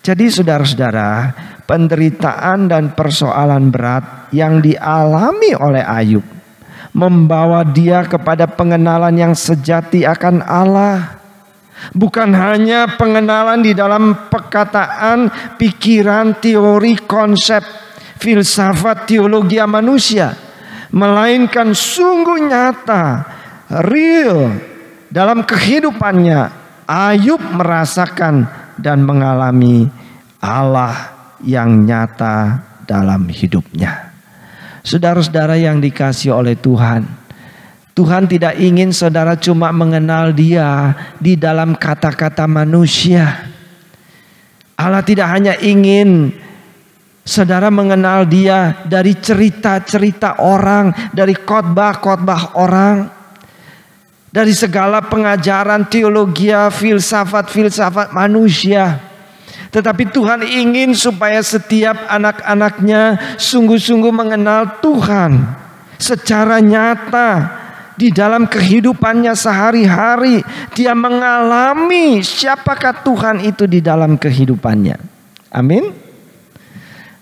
Jadi saudara-saudara, penderitaan dan persoalan berat yang dialami oleh Ayub membawa dia kepada pengenalan yang sejati akan Allah. Bukan hanya pengenalan di dalam perkataan, pikiran, teori, konsep, filsafat, teologi manusia, melainkan sungguh nyata, real dalam kehidupannya. Ayub merasakan dan mengalami Allah yang nyata dalam hidupnya. Saudara-saudara yang dikasihi oleh Tuhan, Tuhan tidak ingin saudara cuma mengenal Dia di dalam kata-kata manusia. Allah tidak hanya ingin saudara mengenal Dia dari cerita-cerita orang, dari khotbah-khotbah orang, dari segala pengajaran teologi, filsafat-filsafat manusia. Tetapi Tuhan ingin supaya setiap anak-anaknya sungguh-sungguh mengenal Tuhan secara nyata di dalam kehidupannya sehari-hari. Dia mengalami siapakah Tuhan itu di dalam kehidupannya. Amin.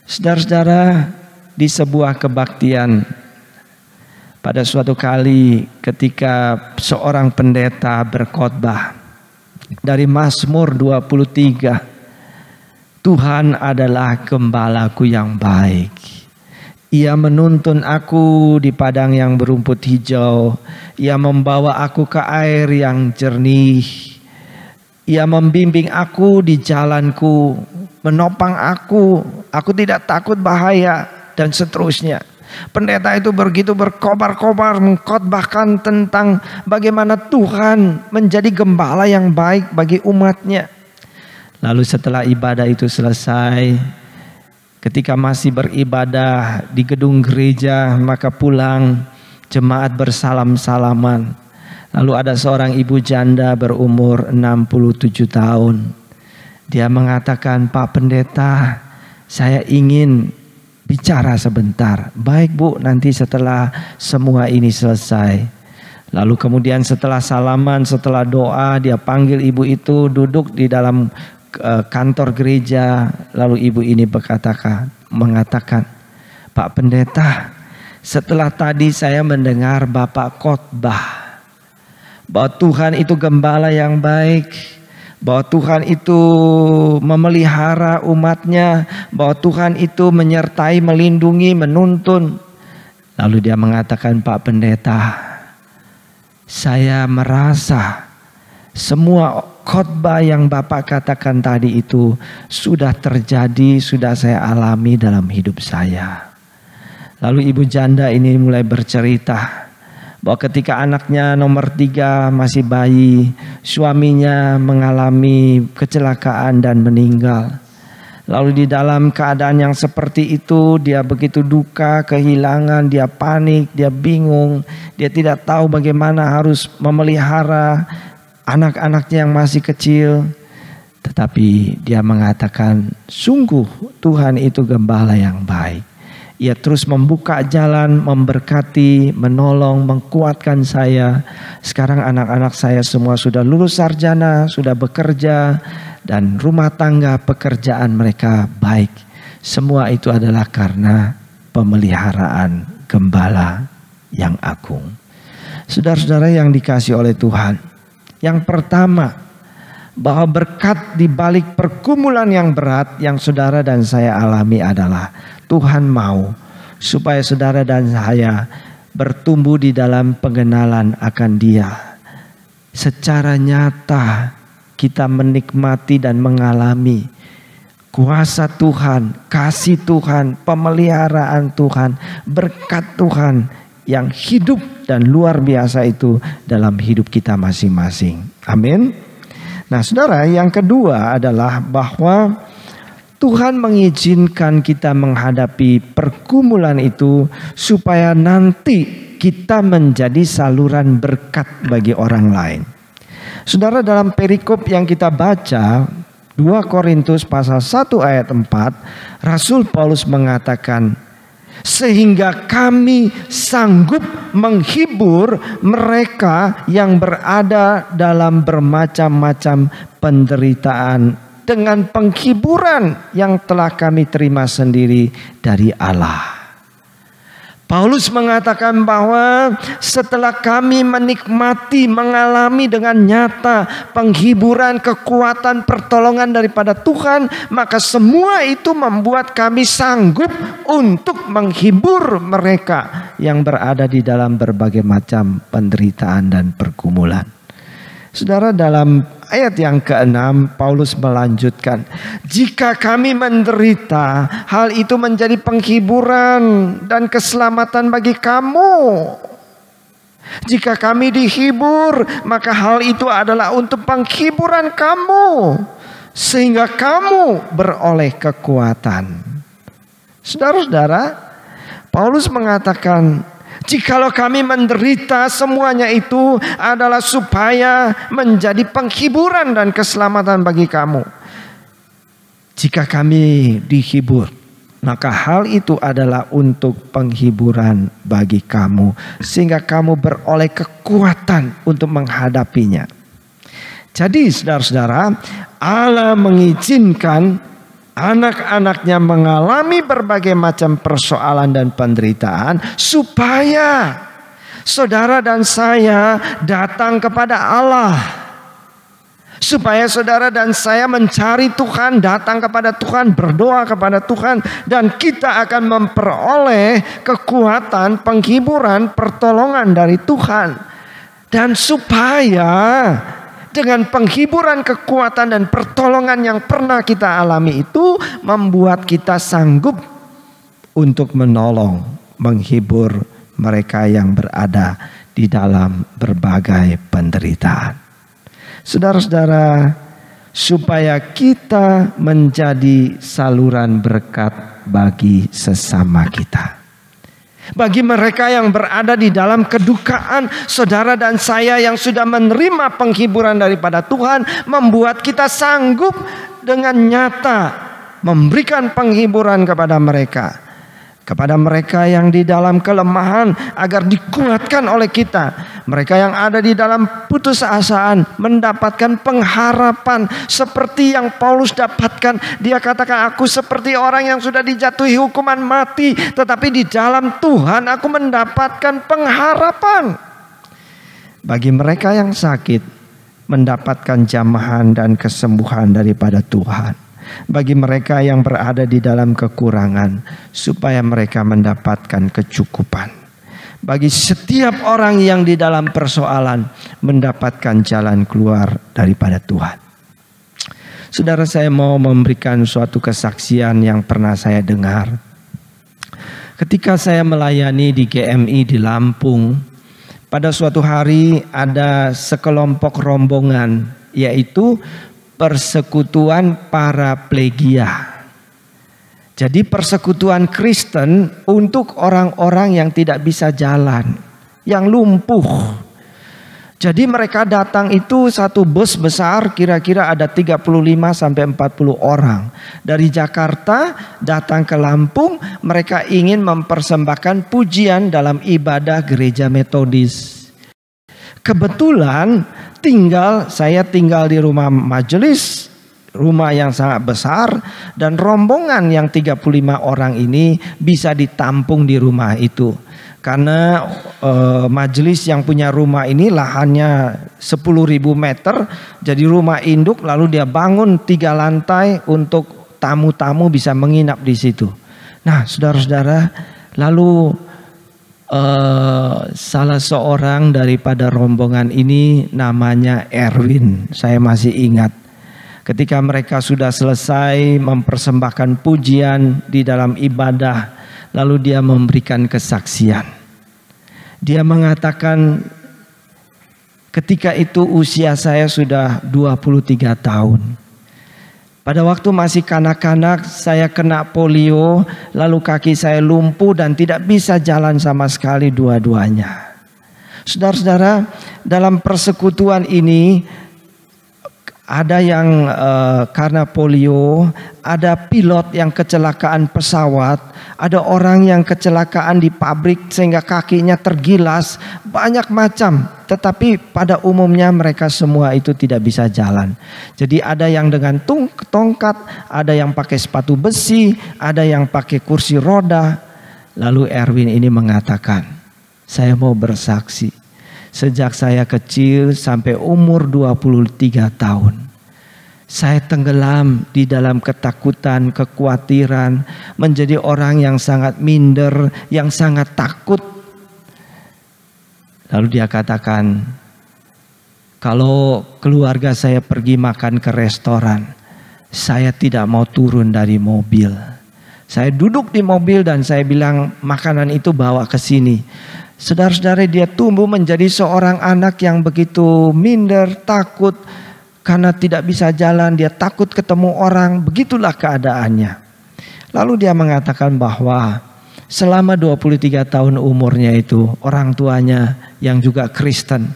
Saudara-saudara, di sebuah kebaktian, pada suatu kali ketika seorang pendeta berkhotbah dari Mazmur 23, Tuhan adalah gembalaku yang baik. Ia menuntun aku di padang yang berumput hijau. Ia membawa aku ke air yang jernih. Ia membimbing aku di jalanku, menopang aku tidak takut bahaya, dan seterusnya. Pendeta itu begitu berkobar-kobar mengkhotbahkan tentang bagaimana Tuhan menjadi gembala yang baik bagi umatnya. Lalu setelah ibadah itu selesai, ketika masih beribadah di gedung gereja, maka pulang jemaat bersalam-salaman. Lalu ada seorang ibu janda berumur 67 tahun. Dia mengatakan, "Pak Pendeta, saya ingin bicara sebentar." "Baik Bu, nanti setelah semua ini selesai." Lalu kemudian setelah salaman, setelah doa, dia panggil ibu itu duduk di dalam kantor gereja. Lalu ibu ini mengatakan, "Pak Pendeta, setelah tadi saya mendengar Bapak khotbah bahwa Tuhan itu gembala yang baik, bahwa Tuhan itu memelihara umatnya, bahwa Tuhan itu menyertai, melindungi, menuntun." Lalu dia mengatakan, "Pak Pendeta, saya merasa semua khotbah yang Bapak katakan tadi itu sudah terjadi, sudah saya alami dalam hidup saya." Lalu ibu janda ini mulai bercerita bahwa ketika anaknya nomor 3 masih bayi, suaminya mengalami kecelakaan dan meninggal. Lalu di dalam keadaan yang seperti itu, dia begitu duka, kehilangan, dia panik, dia bingung, dia tidak tahu bagaimana harus memelihara anak-anaknya yang masih kecil. Tetapi dia mengatakan, "Sungguh Tuhan itu gembala yang baik. Ia terus membuka jalan, memberkati, menolong, menguatkan saya. Sekarang anak-anak saya semua sudah lulus sarjana, sudah bekerja, dan rumah tangga pekerjaan mereka baik. Semua itu adalah karena pemeliharaan gembala yang agung." Saudara-saudara yang dikasihi oleh Tuhan, yang pertama, bahwa berkat di balik pergumulan yang berat yang saudara dan saya alami adalah Tuhan mau supaya saudara dan saya bertumbuh di dalam pengenalan akan Dia. Secara nyata kita menikmati dan mengalami kuasa Tuhan, kasih Tuhan, pemeliharaan Tuhan, berkat Tuhan yang hidup dan luar biasa itu dalam hidup kita masing-masing. Amin. Nah saudara, yang kedua adalah bahwa Tuhan mengizinkan kita menghadapi pergumulan itu supaya nanti kita menjadi saluran berkat bagi orang lain. Saudara, dalam perikop yang kita baca 2 Korintus pasal 1 ayat 4, Rasul Paulus mengatakan, "Sehingga kami sanggup menghibur mereka yang berada dalam bermacam-macam penderitaan dengan penghiburan yang telah kami terima sendiri dari Allah." Paulus mengatakan bahwa setelah kami menikmati, mengalami dengan nyata penghiburan, kekuatan, pertolongan daripada Tuhan, maka semua itu membuat kami sanggup untuk menghibur mereka yang berada di dalam berbagai macam penderitaan dan pergumulan. Saudara, dalam ayat yang ke-6 Paulus melanjutkan, "Jika kami menderita, hal itu menjadi penghiburan dan keselamatan bagi kamu. Jika kami dihibur, maka hal itu adalah untuk penghiburan kamu, sehingga kamu beroleh kekuatan." Saudara-saudara, Paulus mengatakan, jikalau kami menderita, semuanya itu adalah supaya menjadi penghiburan dan keselamatan bagi kamu. Jika kami dihibur, maka hal itu adalah untuk penghiburan bagi kamu, sehingga kamu beroleh kekuatan untuk menghadapinya. Jadi saudara-saudara, Allah mengizinkan anak-anaknya mengalami berbagai macam persoalan dan penderitaan supaya saudara dan saya datang kepada Allah. Supaya saudara dan saya mencari Tuhan, datang kepada Tuhan, berdoa kepada Tuhan, dan kita akan memperoleh kekuatan, penghiburan, pertolongan dari Tuhan. Dan supaya dengan penghiburan, kekuatan, dan pertolongan yang pernah kita alami itu membuat kita sanggup untuk menolong, menghibur mereka yang berada di dalam berbagai penderitaan. Saudara-saudara, supaya kita menjadi saluran berkat bagi sesama kita. Bagi mereka yang berada di dalam kedukaan, saudara dan saya yang sudah menerima penghiburan daripada Tuhan, membuat kita sanggup dengan nyata memberikan penghiburan kepada mereka. Kepada mereka yang di dalam kelemahan agar dikuatkan oleh kita. Mereka yang ada di dalam putusasaan mendapatkan pengharapan seperti yang Paulus dapatkan. Dia katakan, aku seperti orang yang sudah dijatuhi hukuman mati, tetapi di dalam Tuhan aku mendapatkan pengharapan. Bagi mereka yang sakit, mendapatkan jamahan dan kesembuhan daripada Tuhan. Bagi mereka yang berada di dalam kekurangan, supaya mereka mendapatkan kecukupan. Bagi setiap orang yang di dalam persoalan, mendapatkan jalan keluar daripada Tuhan. Saudara, saya mau memberikan suatu kesaksian yang pernah saya dengar. Ketika saya melayani di GMI di Lampung, pada suatu hari ada sekelompok rombongan, yaitu persekutuan paraplegia. Jadi persekutuan Kristen untuk orang-orang yang tidak bisa jalan, yang lumpuh. Jadi mereka datang itu satu bus besar, kira-kira ada 35 sampai 40 orang. Dari Jakarta datang ke Lampung, mereka ingin mempersembahkan pujian dalam ibadah gereja Metodis. Kebetulan saya tinggal di rumah majelis, rumah yang sangat besar, dan rombongan yang 35 orang ini bisa ditampung di rumah itu. Karena majelis yang punya rumah ini lahannya 10.000 meter, jadi rumah induk, lalu dia bangun 3 lantai untuk tamu-tamu bisa menginap di situ. Nah, saudara-saudara, lalu salah seorang daripada rombongan ini namanya Erwin, saya masih ingat. Ketika mereka sudah selesai mempersembahkan pujian di dalam ibadah, lalu dia memberikan kesaksian. Dia mengatakan, ketika itu usia saya sudah 23 tahun. Pada waktu masih kanak-kanak saya kena polio, lalu kaki saya lumpuh dan tidak bisa jalan sama sekali dua-duanya. Saudara-saudara, dalam persekutuan ini ada yang karena polio, ada pilot yang kecelakaan pesawat, ada orang yang kecelakaan di pabrik sehingga kakinya tergilas, banyak macam. Tetapi pada umumnya mereka semua itu tidak bisa jalan. Jadi ada yang dengan tongkat, ada yang pakai sepatu besi, ada yang pakai kursi roda. Lalu Erwin ini mengatakan, saya mau bersaksi. Sejak saya kecil sampai umur 23 tahun, saya tenggelam di dalam ketakutan, kekhawatiran, menjadi orang yang sangat minder, yang sangat takut. Lalu dia katakan, kalau keluarga saya pergi makan ke restoran, saya tidak mau turun dari mobil. Saya duduk di mobil dan saya bilang, makanan itu bawa ke sini. Saudara-saudara, dia tumbuh menjadi seorang anak yang begitu minder, takut. Karena tidak bisa jalan, dia takut ketemu orang. Begitulah keadaannya. Lalu dia mengatakan bahwa selama 23 tahun umurnya itu, orang tuanya yang juga Kristen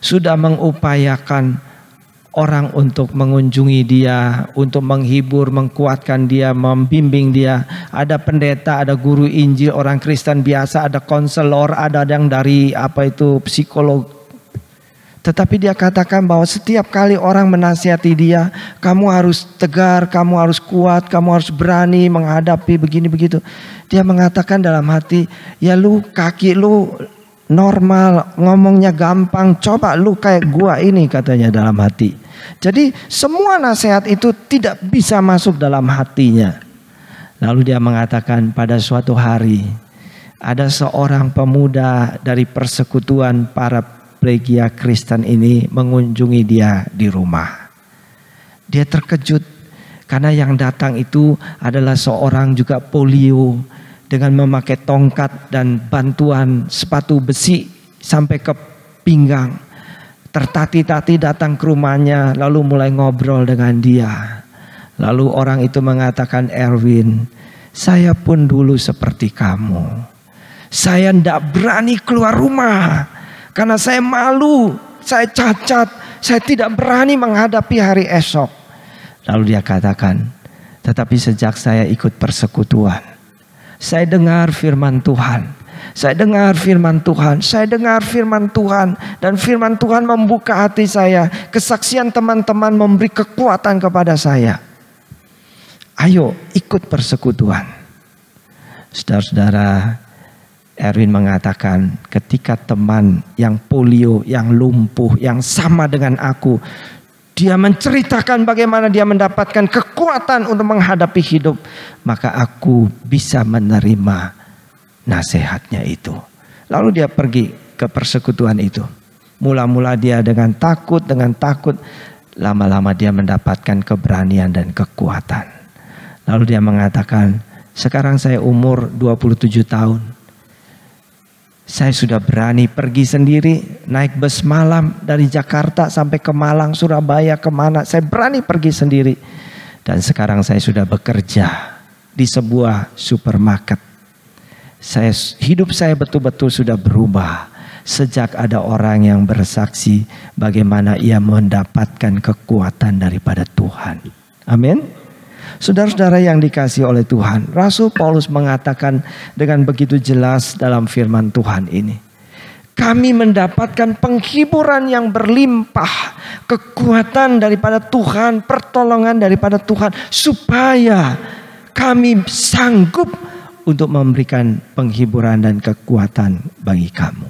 sudah mengupayakan orang untuk mengunjungi dia, untuk menghibur, mengkuatkan dia, membimbing dia. Ada pendeta, ada guru Injil, orang Kristen biasa, ada konselor, ada yang dari psikolog. Tetapi dia katakan bahwa setiap kali orang menasihati dia, kamu harus tegar, kamu harus kuat, kamu harus berani menghadapi begini begitu. Dia mengatakan dalam hati, ya lu kaki lu normal, ngomongnya gampang, coba lu kayak gua ini, katanya dalam hati. Jadi semua nasihat itu tidak bisa masuk dalam hatinya. Lalu dia mengatakan pada suatu hari ada seorang pemuda dari persekutuan para Plegia Kristen ini mengunjungi dia di rumah. Dia terkejut karena yang datang itu adalah seorang juga polio dengan memakai tongkat dan bantuan sepatu besi sampai ke pinggang. Tertati-tati datang ke rumahnya lalu mulai ngobrol dengan dia. Lalu orang itu mengatakan, Erwin, saya pun dulu seperti kamu. Saya tidak berani keluar rumah. Karena saya malu, saya cacat, saya tidak berani menghadapi hari esok. Lalu dia katakan, tetapi sejak saya ikut persekutuan, saya dengar firman Tuhan. Saya dengar firman Tuhan, saya dengar firman Tuhan. Dan firman Tuhan membuka hati saya. Kesaksian teman-teman memberi kekuatan kepada saya. Ayo ikut persekutuan. Saudara-saudara, Erwin mengatakan ketika teman yang polio, yang lumpuh, yang sama dengan aku, dia menceritakan bagaimana dia mendapatkan kekuatan untuk menghadapi hidup, maka aku bisa menerima nasihatnya itu. Lalu dia pergi ke persekutuan itu. Mula-mula dia dengan takut, lama-lama dia mendapatkan keberanian dan kekuatan. Lalu dia mengatakan, sekarang saya umur 27 tahun. Saya sudah berani pergi sendiri, naik bus malam dari Jakarta sampai ke Malang, Surabaya, kemana. Saya berani pergi sendiri. Dan sekarang saya sudah bekerja di sebuah supermarket. Hidup saya betul-betul sudah berubah. Sejak ada orang yang bersaksi bagaimana ia mendapatkan kekuatan daripada Tuhan. Amin. Saudara-saudara yang dikasihi oleh Tuhan, Rasul Paulus mengatakan dengan begitu jelas dalam firman Tuhan ini, kami mendapatkan penghiburan yang berlimpah, kekuatan daripada Tuhan, pertolongan daripada Tuhan, supaya kami sanggup untuk memberikan penghiburan dan kekuatan bagi kamu.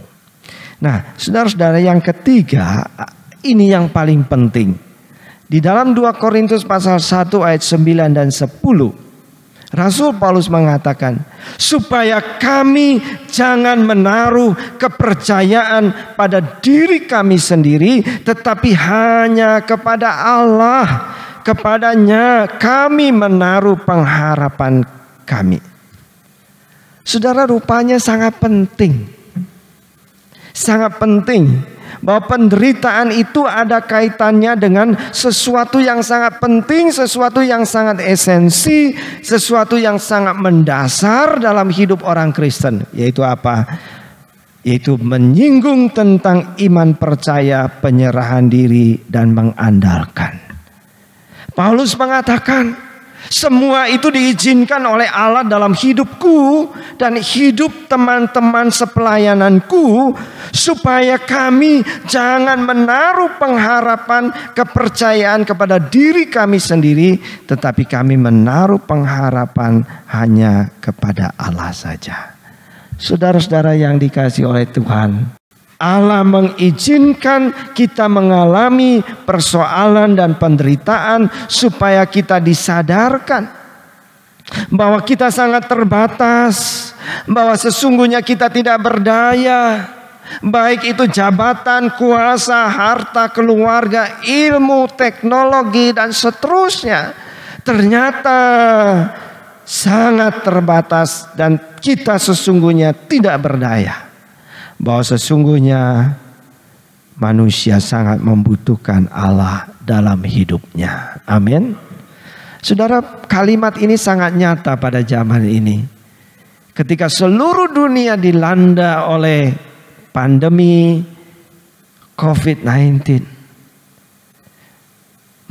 Nah, saudara-saudara, yang ketiga, ini yang paling penting. Di dalam 2 Korintus pasal 1 ayat 9 dan 10, Rasul Paulus mengatakan, supaya kami jangan menaruh kepercayaan pada diri kami sendiri, tetapi hanya kepada Allah. Kepadanya kami menaruh pengharapan kami. Saudara, rupanya sangat penting. Sangat penting bahwa penderitaan itu ada kaitannya dengan sesuatu yang sangat penting, sesuatu yang sangat esensi, sesuatu yang sangat mendasar dalam hidup orang Kristen. Yaitu apa? Yaitu menyinggung tentang iman percaya, penyerahan diri, dan mengandalkan. Paulus mengatakan, semua itu diizinkan oleh Allah dalam hidupku dan hidup teman-teman sepelayananku, supaya kami jangan menaruh pengharapan, kepercayaan kepada diri kami sendiri, tetapi kami menaruh pengharapan hanya kepada Allah saja. Saudara-saudara yang dikasihi oleh Tuhan, Allah mengizinkan kita mengalami persoalan dan penderitaan supaya kita disadarkan bahwa kita sangat terbatas, bahwa sesungguhnya kita tidak berdaya, baik itu jabatan, kuasa, harta, keluarga, ilmu, teknologi, dan seterusnya. Ternyata sangat terbatas dan kita sesungguhnya tidak berdaya. Bahwa sesungguhnya manusia sangat membutuhkan Allah dalam hidupnya. Amin. Saudara, kalimat ini sangat nyata pada zaman ini. Ketika seluruh dunia dilanda oleh pandemi COVID-19.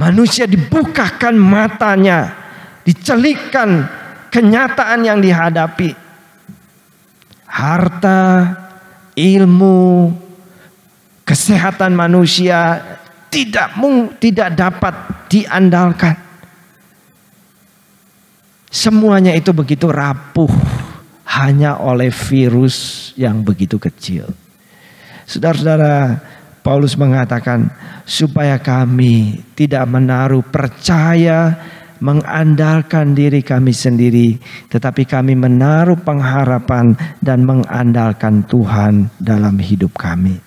Manusia dibukakan matanya, dicelikkan kenyataan yang dihadapi. Harta, ilmu, kesehatan manusia tidak dapat diandalkan. Semuanya itu begitu rapuh hanya oleh virus yang begitu kecil. Saudara-saudara, Paulus mengatakan supaya kami tidak menaruh percaya, mengandalkan diri kami sendiri, tetapi kami menaruh pengharapan dan mengandalkan Tuhan dalam hidup kami.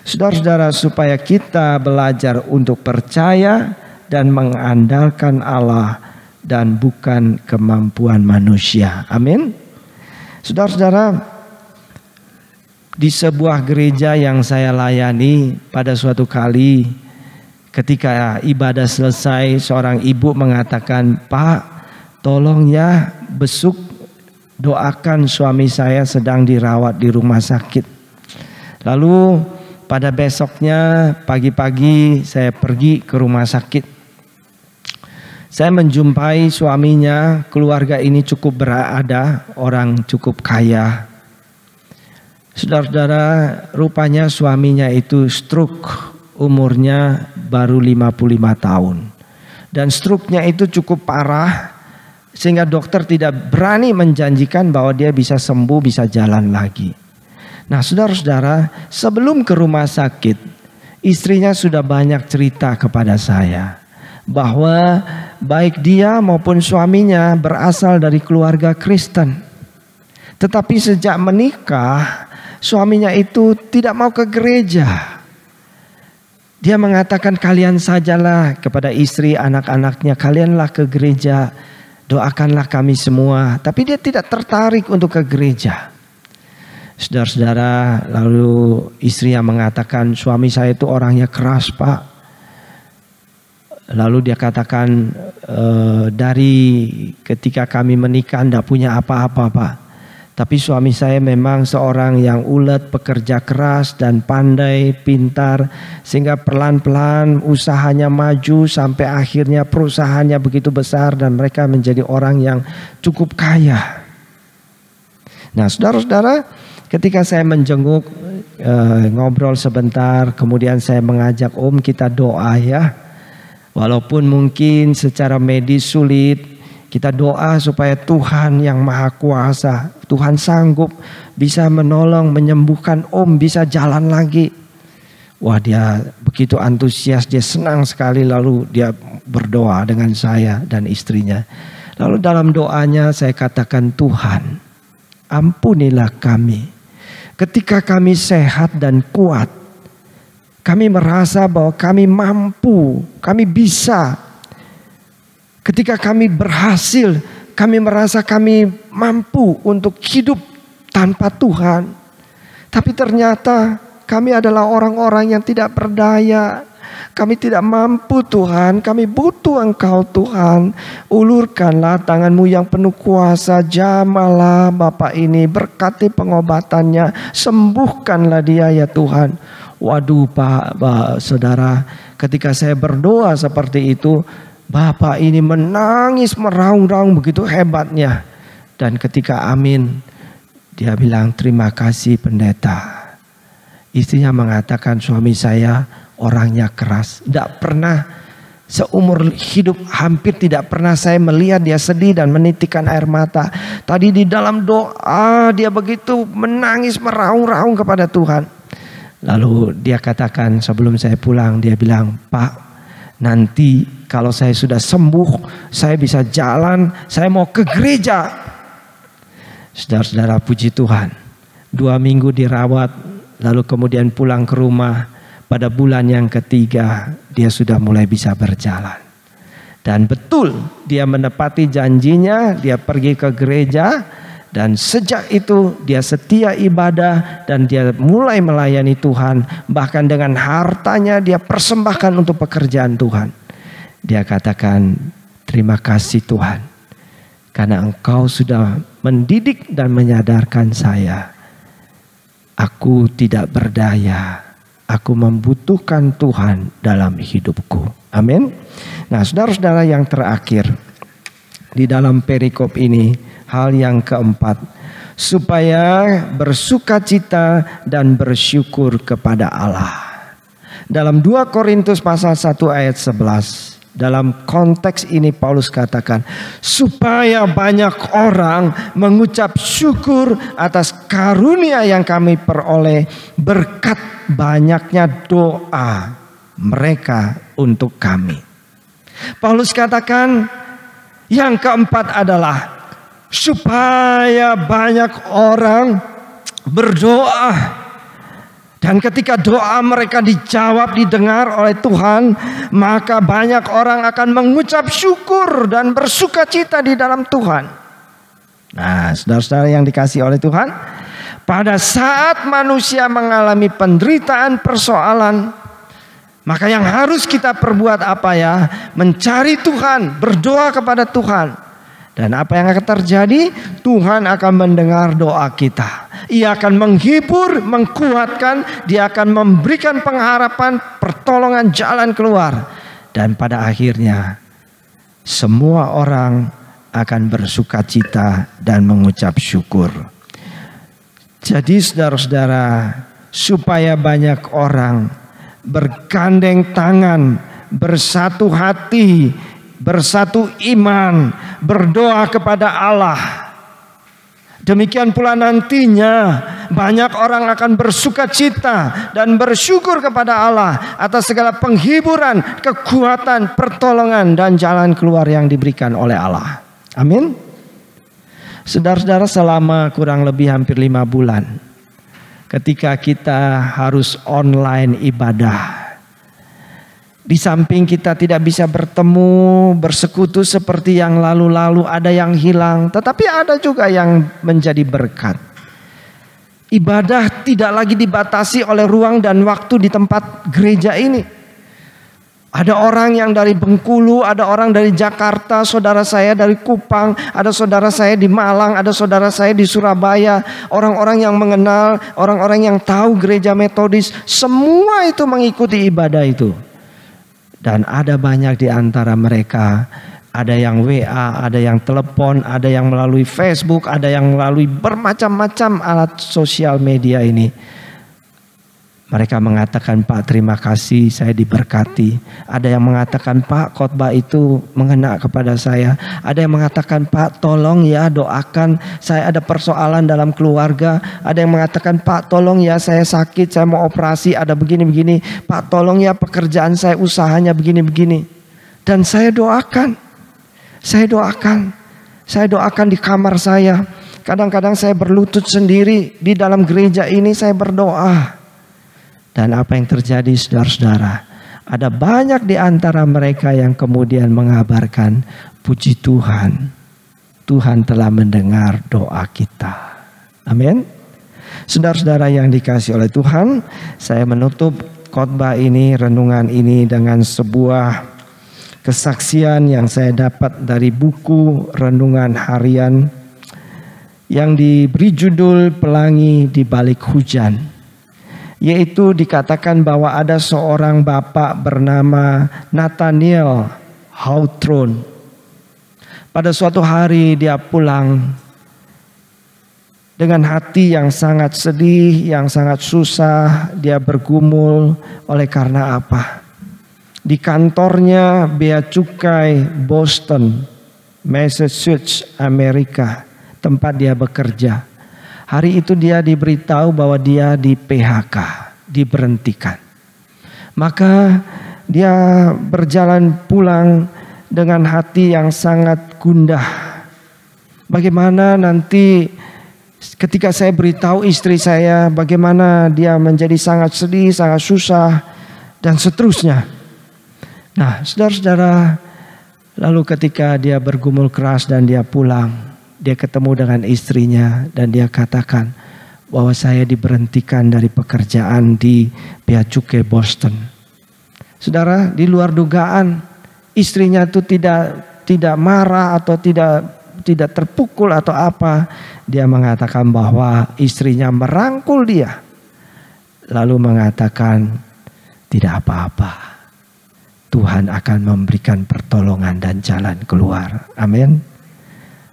Saudara-saudara, supaya kita belajar untuk percaya dan mengandalkan Allah dan bukan kemampuan manusia. Amin. Saudara-saudara, di sebuah gereja yang saya layani, pada suatu kali ketika ibadah selesai, seorang ibu mengatakan, "Pak, tolong ya besuk doakan suami saya sedang dirawat di rumah sakit." Lalu pada besoknya pagi-pagi saya pergi ke rumah sakit. Saya menjumpai suaminya. Keluarga ini cukup berada, orang cukup kaya. Saudara-saudara, rupanya suaminya itu stroke, umurnya baru 55 tahun. Dan stroke-nya itu cukup parah, sehingga dokter tidak berani menjanjikan bahwa dia bisa sembuh, bisa jalan lagi. Nah, saudara-saudara, sebelum ke rumah sakit, istrinya sudah banyak cerita kepada saya bahwa baik dia maupun suaminya berasal dari keluarga Kristen. Tetapi sejak menikah, suaminya itu tidak mau ke gereja. Dia mengatakan, "Kalian sajalah," kepada istri anak-anaknya, "kalianlah ke gereja, doakanlah kami semua." Tapi dia tidak tertarik untuk ke gereja. Saudara-saudara, lalu istrinya mengatakan, "Suami saya itu orangnya keras, Pak." Lalu dia katakan, "Dari ketika kami menikah tidak punya apa-apa, Pak. Tapi suami saya memang seorang yang ulet, pekerja keras dan pandai, pintar. Sehingga pelan-pelan usahanya maju sampai akhirnya perusahaannya begitu besar dan mereka menjadi orang yang cukup kaya." Nah, saudara-saudara, ketika saya menjenguk, ngobrol sebentar, kemudian saya mengajak, "Om, kita doa ya. Walaupun mungkin secara medis sulit, kita doa supaya Tuhan yang Maha Kuasa, Tuhan sanggup bisa menolong, menyembuhkan Om, bisa jalan lagi." Wah, dia begitu antusias, dia senang sekali. Lalu dia berdoa dengan saya dan istrinya. Lalu dalam doanya saya katakan, "Tuhan, ampunilah kami. Ketika kami sehat dan kuat, kami merasa bahwa kami mampu, kami bisa. Ketika kami berhasil, kami merasa kami mampu untuk hidup tanpa Tuhan. Tapi ternyata kami adalah orang-orang yang tidak berdaya. Kami tidak mampu Tuhan, kami butuh Engkau Tuhan. Ulurkanlah tangan-Mu yang penuh kuasa, jamahlah Bapak ini, berkati pengobatannya, sembuhkanlah dia ya Tuhan. Waduh Pak, saudara, ketika saya berdoa seperti itu, Bapak ini menangis meraung-raung begitu hebatnya. Dan ketika amin, dia bilang, "Terima kasih pendeta." Istrinya mengatakan, "Suami saya orangnya keras. Tidak pernah seumur hidup, hampir tidak pernah saya melihat dia sedih dan menitikkan air mata. Tadi di dalam doa dia begitu menangis meraung-raung kepada Tuhan." Lalu dia katakan sebelum saya pulang, dia bilang, "Pak, nanti kalau saya sudah sembuh, saya bisa jalan, saya mau ke gereja." Saudara-saudara, puji Tuhan, 2 minggu dirawat, lalu kemudian pulang ke rumah. Pada bulan yang ketiga dia sudah mulai bisa berjalan. Dan betul dia menepati janjinya, dia pergi ke gereja. Dan sejak itu dia setia ibadah dan dia mulai melayani Tuhan. Bahkan dengan hartanya dia persembahkan untuk pekerjaan Tuhan. Dia katakan, "Terima kasih Tuhan, karena Engkau sudah mendidik dan menyadarkan saya. Aku tidak berdaya, Aku membutuhkan Tuhan dalam hidupku. Amin. Nah, saudara-saudara, yang terakhir di dalam perikop ini, hal yang keempat, supaya bersukacita dan bersyukur kepada Allah. Dalam 2 Korintus pasal 1 ayat 11, dalam konteks ini Paulus katakan, supaya banyak orang mengucap syukur atas karunia yang kami peroleh berkat banyaknya doa mereka untuk kami. Paulus katakan yang keempat adalah supaya banyak orang berdoa. Dan ketika doa mereka dijawab, didengar oleh Tuhan, maka banyak orang akan mengucap syukur dan bersukacita di dalam Tuhan. Nah, saudara-saudara yang dikasihi oleh Tuhan, pada saat manusia mengalami penderitaan, persoalan, maka yang harus kita perbuat apa ya? Mencari Tuhan, berdoa kepada Tuhan. Dan apa yang akan terjadi? Tuhan akan mendengar doa kita. Ia akan menghibur, mengkuatkan, dia akan memberikan pengharapan, pertolongan, jalan keluar. Dan pada akhirnya semua orang akan bersukacita dan mengucap syukur. Jadi saudara-saudara, supaya banyak orang bergandeng tangan, bersatu hati, bersatu iman, berdoa kepada Allah. Demikian pula nantinya banyak orang akan bersukacita dan bersyukur kepada Allah atas segala penghiburan, kekuatan, pertolongan dan jalan keluar yang diberikan oleh Allah. Amin. Saudara-saudara, selama kurang lebih hampir 5 bulan ketika kita harus online ibadah, di samping kita tidak bisa bertemu, bersekutu seperti yang lalu-lalu, ada yang hilang, tetapi ada juga yang menjadi berkat. Ibadah tidak lagi dibatasi oleh ruang dan waktu di tempat gereja ini. Ada orang yang dari Bengkulu, ada orang dari Jakarta, saudara saya dari Kupang, ada saudara saya di Malang, ada saudara saya di Surabaya. Orang-orang yang mengenal, orang-orang yang tahu gereja Metodis, semua itu mengikuti ibadah itu. Dan ada banyak di antara mereka, ada yang WA, ada yang telepon, ada yang melalui Facebook, ada yang melalui bermacam-macam alat sosial media ini. Mereka mengatakan, Pak, terima kasih, saya diberkati. Ada yang mengatakan, Pak, khotbah itu mengena kepada saya. Ada yang mengatakan, Pak, tolong ya doakan, saya ada persoalan dalam keluarga. Ada yang mengatakan, Pak, tolong ya saya sakit, saya mau operasi, ada begini-begini. Pak, tolong ya pekerjaan saya, usahanya begini-begini. Dan saya doakan. Saya doakan di kamar saya. Kadang-kadang saya berlutut sendiri di dalam gereja ini, saya berdoa. Dan apa yang terjadi, saudara-saudara? Ada banyak di antara mereka yang kemudian mengabarkan, puji Tuhan, Tuhan telah mendengar doa kita. Amin. Saudara-saudara yang dikasihi oleh Tuhan, saya menutup khotbah ini, renungan ini dengan sebuah kesaksian yang saya dapat dari buku renungan harian yang diberi judul Pelangi di Balik Hujan. Yaitu dikatakan bahwa ada seorang bapak bernama Nathaniel Hawthorne. Pada suatu hari dia pulang dengan hati yang sangat sedih, yang sangat susah. Dia bergumul oleh karena apa? Di kantornya Bea Cukai Boston, Massachusetts, Amerika, tempat dia bekerja. Hari itu dia diberitahu bahwa dia di PHK, diberhentikan. Maka dia berjalan pulang dengan hati yang sangat gundah. Bagaimana nanti ketika saya beritahu istri saya, bagaimana dia menjadi sangat sedih, sangat susah, dan seterusnya. Nah, saudara-saudara, lalu ketika dia bergumul keras dan dia pulang, dia ketemu dengan istrinya dan dia katakan bahwa saya diberhentikan dari pekerjaan di Bea Cukai Boston. Saudara, di luar dugaan, istrinya itu tidak marah atau tidak terpukul atau apa. Dia mengatakan bahwa istrinya merangkul dia, lalu mengatakan, tidak apa-apa. Tuhan akan memberikan pertolongan dan jalan keluar. Amin.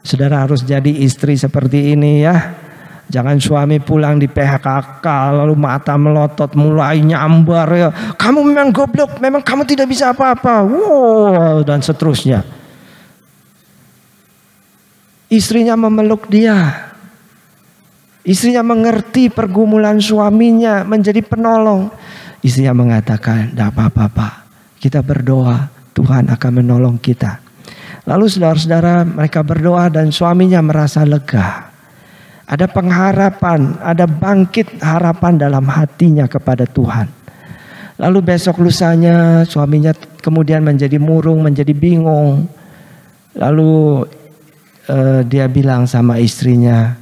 Saudara harus jadi istri seperti ini ya. Jangan suami pulang di PHK lalu mata melotot mulai nyambar ya. Kamu memang goblok, memang kamu tidak bisa apa-apa. Wow, dan seterusnya. Istrinya memeluk dia. Istrinya mengerti pergumulan suaminya, menjadi penolong. Istrinya mengatakan, tidak apa-apa Pak. Kita berdoa, Tuhan akan menolong kita. Lalu saudara-saudara mereka berdoa dan suaminya merasa lega. Ada pengharapan, ada bangkit harapan dalam hatinya kepada Tuhan. Lalu besok lusanya suaminya kemudian menjadi murung, menjadi bingung. Lalu dia bilang sama istrinya,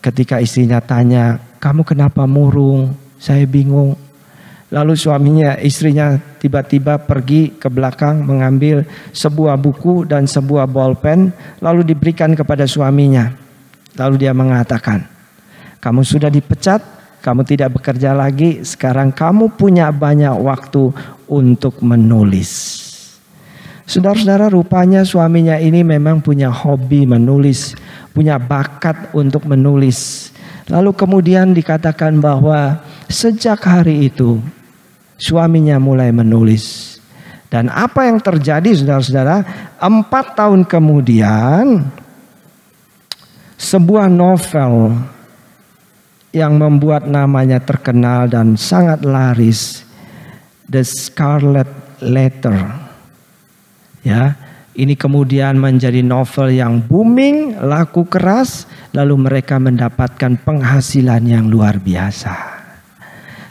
ketika istrinya tanya, kamu kenapa murung? Saya bingung. Lalu istrinya tiba-tiba pergi ke belakang mengambil sebuah buku dan sebuah bolpen lalu diberikan kepada suaminya. Lalu dia mengatakan, kamu sudah dipecat, kamu tidak bekerja lagi, sekarang kamu punya banyak waktu untuk menulis. Saudara-saudara, rupanya suaminya ini memang punya hobi menulis, punya bakat untuk menulis. Lalu kemudian dikatakan bahwa sejak hari itu suaminya mulai menulis. Dan apa yang terjadi saudara-saudara, 4 tahun kemudian sebuah novel yang membuat namanya terkenal dan sangat laris, The Scarlet Letter. Ya, ini kemudian menjadi novel yang booming, laku keras, lalu mereka mendapatkan penghasilan yang luar biasa.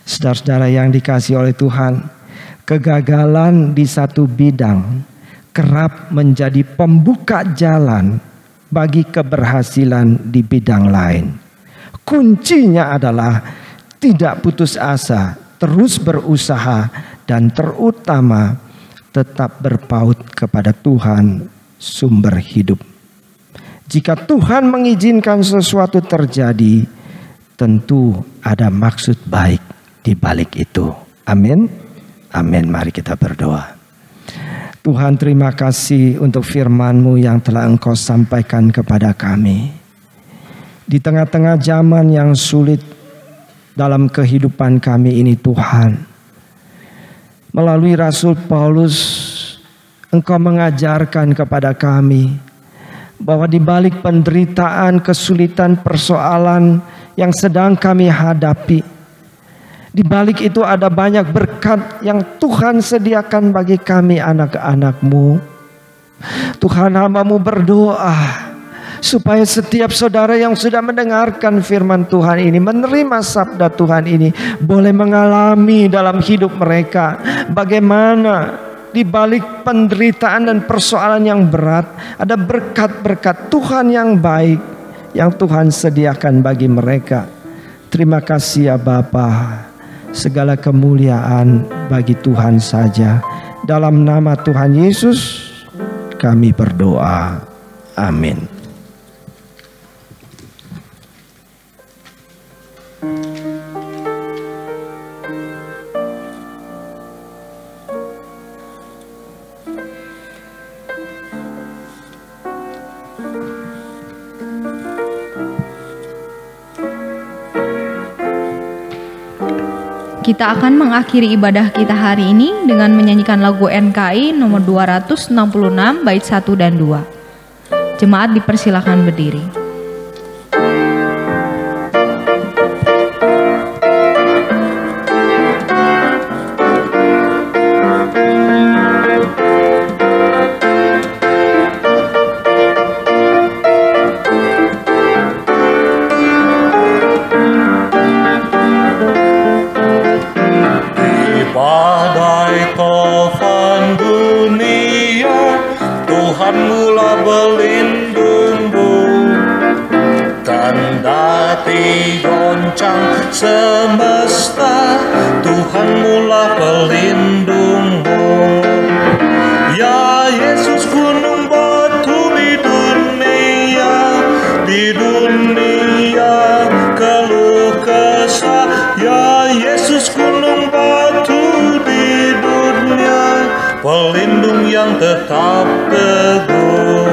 Saudara-saudara yang dikasihi oleh Tuhan, kegagalan di satu bidang kerap menjadi pembuka jalan bagi keberhasilan di bidang lain. Kuncinya adalah tidak putus asa, terus berusaha, dan terutama tetap berpaut kepada Tuhan sumber hidup. Jika Tuhan mengizinkan sesuatu terjadi, tentu ada maksud baik di balik itu. Amin. Amin. Mari kita berdoa. Tuhan, terima kasih untuk firman-Mu yang telah Engkau sampaikan kepada kami. Di tengah-tengah zaman yang sulit dalam kehidupan kami ini Tuhan, melalui Rasul Paulus, Engkau mengajarkan kepada kami bahwa di balik penderitaan, kesulitan, persoalan yang sedang kami hadapi, di balik itu ada banyak berkat yang Tuhan sediakan bagi kami anak-anak-Mu. Tuhan, hamba-Mu berdoa supaya setiap saudara yang sudah mendengarkan firman Tuhan ini, menerima sabda Tuhan ini, boleh mengalami dalam hidup mereka bagaimana di balik penderitaan dan persoalan yang berat ada berkat-berkat Tuhan yang baik yang Tuhan sediakan bagi mereka. Terima kasih ya Bapa. Segala kemuliaan bagi Tuhan saja. Dalam nama Tuhan Yesus kami berdoa. Amin. Kita akan mengakhiri ibadah kita hari ini dengan menyanyikan lagu NKI nomor 266 bait 1 dan 2. Jemaat dipersilakan berdiri. Semesta, Tuhan mula pelindungmu. Ya Yesus, gunung batu di dunia keluh kesah. Ya Yesus, gunung pelindung yang tetap teguh.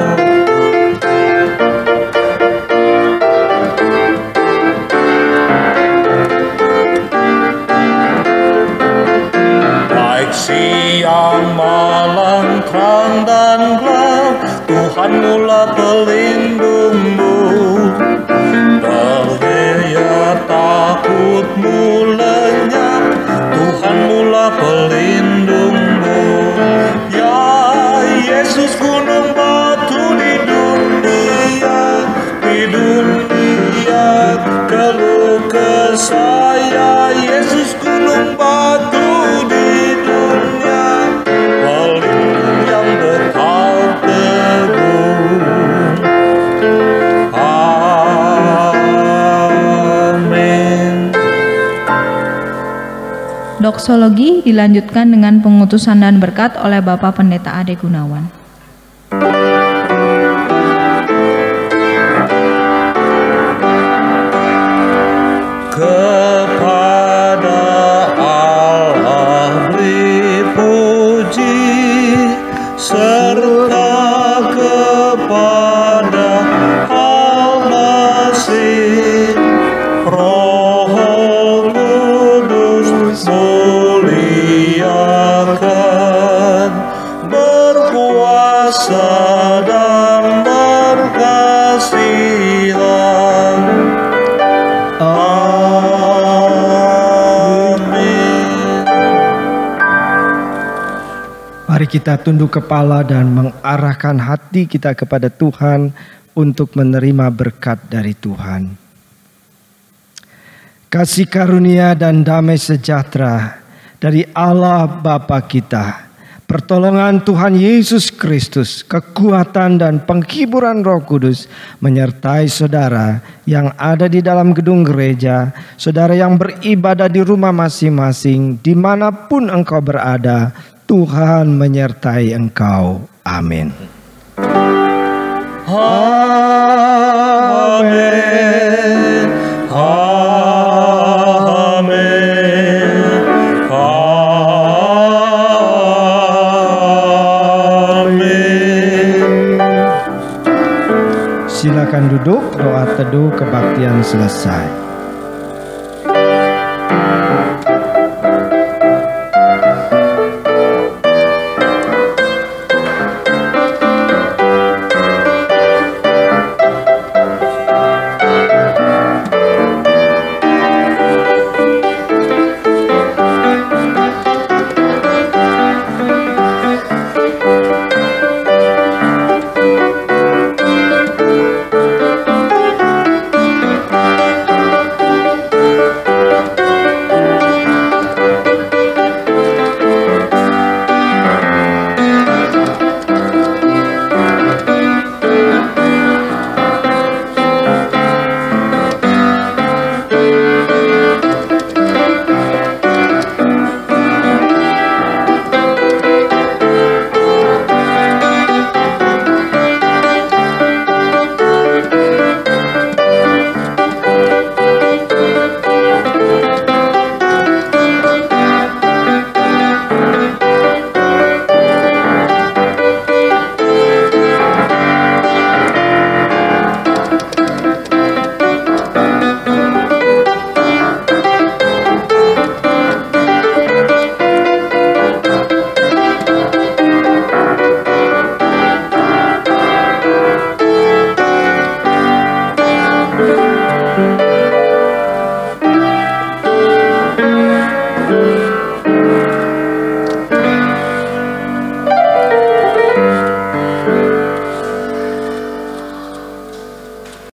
Baik siang malam terang dan gelap, Tuhanmulah pelindungmu. Terlihat takutmu lenyap, Tuhanmulah pelindungmu. Ya Yesus gunung batu di dunia, keluh kesah. Ya Yesus gunung batu di dunia, pelindung yang tetap teguh. Amin. Doksologi dilanjutkan dengan pengutusan dan berkat oleh Bapak Pendeta Ade Gunawan. Kepada Allah beri puji, serta kepada Al-Masih, Roh Kudus muliakan, berkuasa dan berkasihan. Mari kita tunduk kepala dan mengarahkan hati kita kepada Tuhan untuk menerima berkat dari Tuhan. Kasih karunia dan damai sejahtera dari Allah Bapa kita, pertolongan Tuhan Yesus Kristus, kekuatan dan penghiburan Roh Kudus menyertai saudara yang ada di dalam gedung gereja, saudara yang beribadah di rumah masing-masing, dimanapun engkau berada. Tuhan menyertai engkau. Amin. Amin. Amin. Amin. Silakan duduk, doa teduh kebaktian selesai.